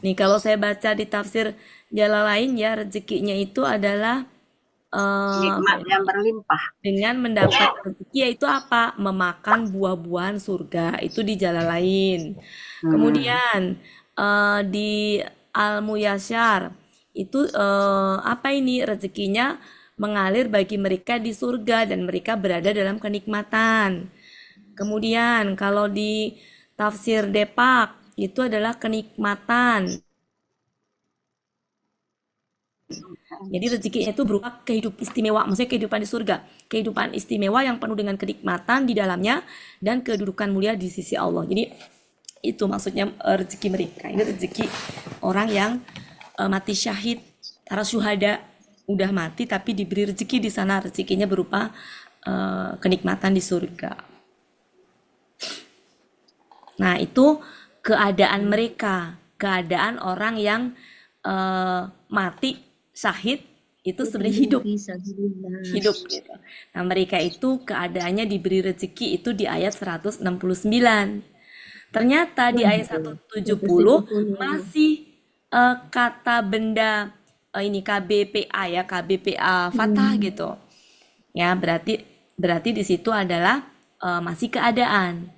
Nih kalau saya baca di tafsir Jalalain ya rezekinya itu adalah Nikmat yang berlimpah. dengan mendapat rezeki yaitu apa? Memakan buah-buahan surga itu di Jalalain. Kemudian di Al-Muyasyar itu apa ini rezekinya mengalir bagi mereka di surga dan mereka berada dalam kenikmatan. Kemudian kalau di tafsir Depak itu adalah kenikmatan. Jadi rezekinya itu berupa kehidupan istimewa, maksudnya kehidupan di surga, kehidupan istimewa yang penuh dengan kenikmatan di dalamnya dan kedudukan mulia di sisi Allah. Jadi itu maksudnya rezeki mereka. Ini rezeki orang yang mati syahid, para syuhada udah mati tapi diberi rezeki di sana, rezekinya berupa kenikmatan di surga. Nah, itu keadaan mereka, keadaan orang yang mati syahid itu sebenarnya hidup gitu. Nah, mereka itu keadaannya diberi rezeki itu di ayat 169. Ternyata di ayat 170 masih kata benda ini KBPA ya, KBPA fathah gitu. Ya, berarti di situ adalah masih keadaan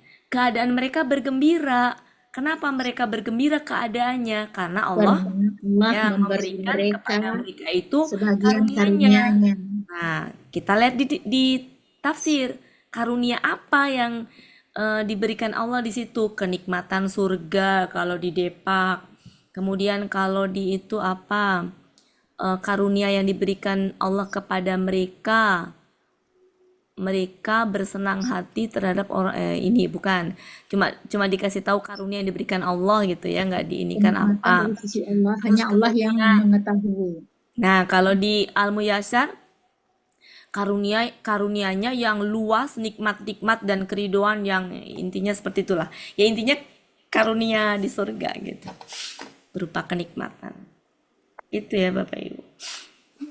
mereka bergembira. Kenapa mereka bergembira keadaannya? Karena Allah yang memberikan kepada mereka itu karunia-Nya. Nah, kita lihat di tafsir karunia apa yang diberikan Allah di situ, kenikmatan surga kalau di Depak. Kemudian kalau di itu apa? Karunia yang diberikan Allah kepada mereka. Mereka bersenang hati terhadap orang ini bukan cuma dikasih tahu karunia yang diberikan Allah gitu ya, nggak diinikan apa. Allah, hanya Allah yang mengetahui. Nah, kalau di Al-Muyasyar karunia-nya yang luas, nikmat-nikmat dan keriduan yang intinya seperti itulah. Ya intinya karunia di surga gitu. Berupa kenikmatan. Itu ya Bapak Ibu.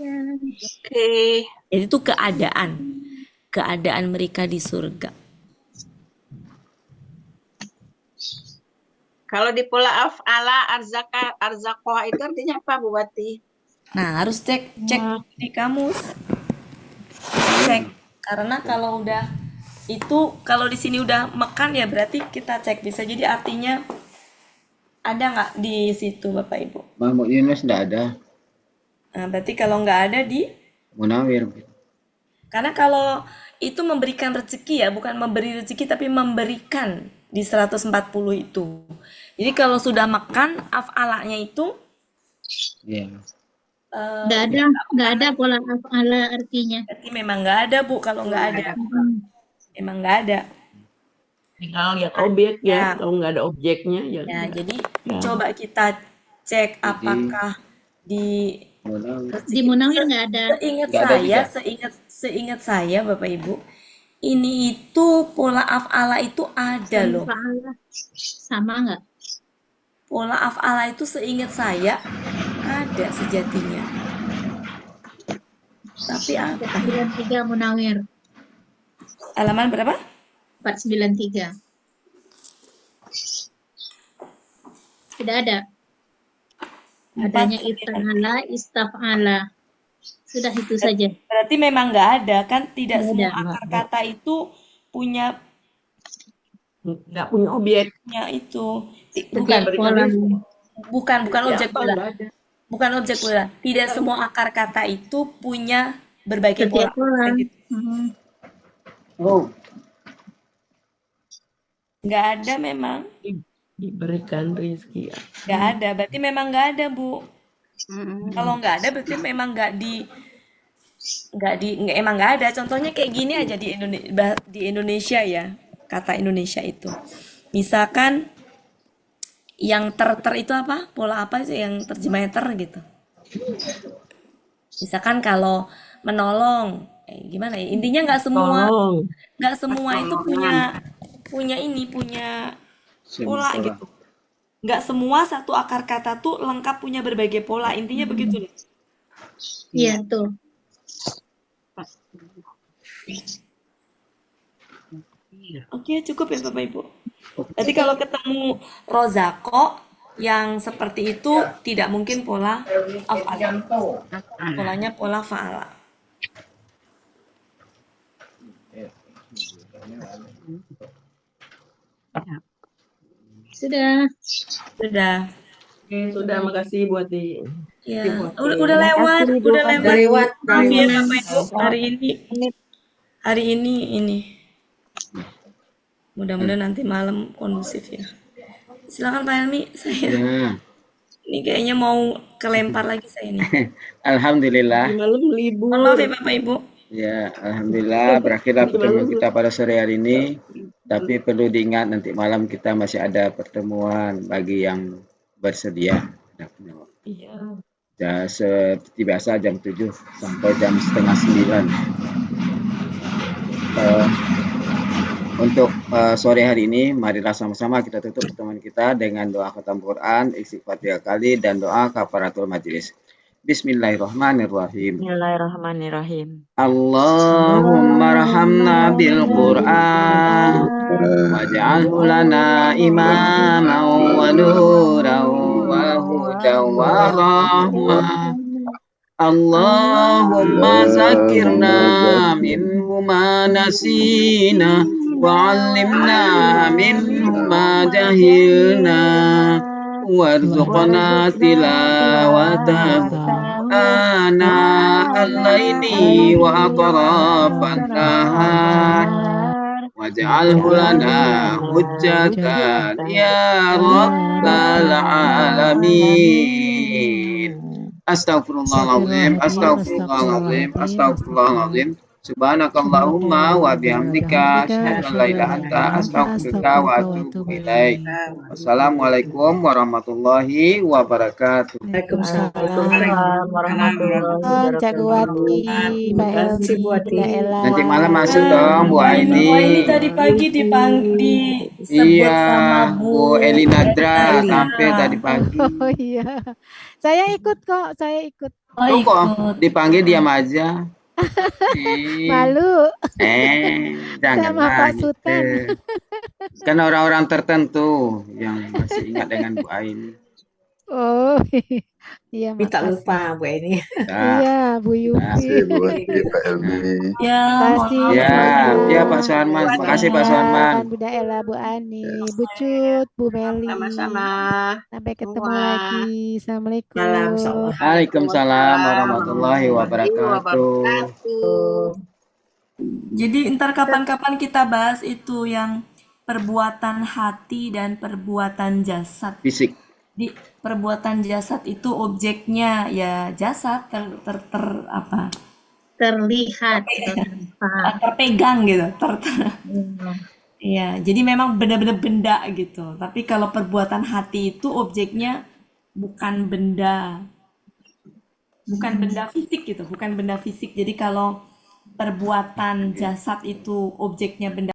Ya. Oke. Jadi itu keadaan mereka di surga. Kalau di pola af'ala arzaqah itu artinya apa Bu Wati? Nah, harus cek di kamus. Cek karena kalau udah itu kalau di sini udah makan ya berarti kita cek bisa jadi artinya ada nggak di situ Bapak Ibu? Mahmud Yunus nggak ada. Nah, berarti kalau nggak ada di Munawir. Karena kalau itu memberikan rezeki ya, bukan memberi rezeki tapi memberikan di 140 itu. Jadi kalau sudah makan af'alanya itu nggak ada pola af'ala artinya. Berarti memang nggak ada Bu, kalau nggak ada. Memang nggak ada. Tinggal lihat objek ya, kalau nggak ada objeknya ya. Nah, jadi coba kita cek apakah di Munawir nggak ada. Seingat saya Bapak Ibu, ini itu pola af'ala itu ada loh. Sama nggak? Pola af'ala itu seingat saya ada sejatinya. Tapi apa? 493 Munawir. Halaman berapa? 493. Tidak ada. Adanya ifta'ala, istaf'ala. Sudah itu saja. Berarti memang nggak ada kan? Tidak semua akar kata itu punya nggak punya objek. Punya itu. Bukan Bukan objek pula. bukan objek pola. Tidak semua akar kata itu punya berbagai Setiap pola. pola. Gitu. Oh, Nggak ada memang. Diberikan rezeki. Nggak ada. Berarti memang nggak ada, Bu. Kalau nggak ada berarti memang emang nggak ada. Contohnya kayak gini aja di Indonesia ya, kata Indonesia itu. Misalkan yang ter itu apa? Pola apa sih yang terjemahnya ter gitu. Misalkan kalau menolong, gimana ya? Intinya nggak semua itu punya pola gitu. Nggak semua satu akar kata tuh lengkap punya berbagai pola. Intinya begitu nih. Iya, tuh. Oke, cukup ya Bapak Ibu. Jadi kalau ketemu rozako yang seperti itu tidak mungkin pola af'ala. Polanya pola fa'ala. Sudah. Sudah, makasih buat Ya, udah lewat. Maaf ya Bapak Ibu, hari ini. Mudah-mudahan nanti malam kondusif ya. Silakan Pak Helmi, saya. Ini kayaknya mau kelempar lagi saya nih. Alhamdulillah. Malam libur. Maaf ya Bapak Ibu. Ya, alhamdulillah berakhirlah pertemuan kita pada sore hari ini. Tapi perlu diingat nanti malam kita masih ada pertemuan bagi yang bersedia. Iya. Ya, seperti biasa jam 7 sampai jam setengah 9. Untuk sore hari ini, marilah sama-sama kita tutup pertemuan kita dengan doa khatam Quran, istighfar 3 kali, dan doa kafaratul majlis. Bismillahirrahmanirrahim. Bismillahirrahmanirrahim. Allahumma rahamna bil Qur'an waj'alhu lana imaman wa nuran wa hudan wa rahmah. Allahumma zakirna minhu ma nasina wa 'allimna minhu ma jahilna warzuqna tilawatahu ana al-laili wa atrafan nahar waj'alhu lana hujjatan ya rabbal alamin. Astaghfirullahaladzim. Subhanakallahumma wa bihamdika asyhadu an la ilaha illa anta astaghfiruka wa atubu ilaik. Wassalamualaikum warahmatullahi wabarakatuh. Waalaikumsalam warahmatullahi wabarakatuh. Jagoanti, Mbak Helmi, Bunda Ella. Nanti malam masuk dong Bu Aini. Bu Aini tadi pagi disebut Iya, sama Bu Elinadra tampil tadi pagi. Oh iya. Saya ikut kok, saya ikut. Tuh kok dipanggil diam aja. Malu. Jangan Sama Pak Sultan. Kan orang-orang tertentu yang masih ingat dengan Bu Aini. Oh, iya. Tapi tak lupa Bu Aini. Iya, Bu Yufi. Ya, Pak Suharman. Makasih Pak Suharman. Bunda Ella, Bu Ani, Bu Cut, Bu Meli. Sama-sama. Sampai ketemu lagi. Assalamualaikum. Waalaikumsalam warahmatullahi wabarakatuh. Jadi ntar kapan-kapan kita bahas itu yang perbuatan hati dan perbuatan jasad. Fisik. Di perbuatan jasad itu objeknya ya jasad terlihat, terpegang gitu, Iya, jadi memang benar-benar benda gitu. Tapi kalau perbuatan hati itu objeknya bukan benda fisik gitu, bukan benda fisik. Jadi kalau perbuatan jasad itu objeknya benda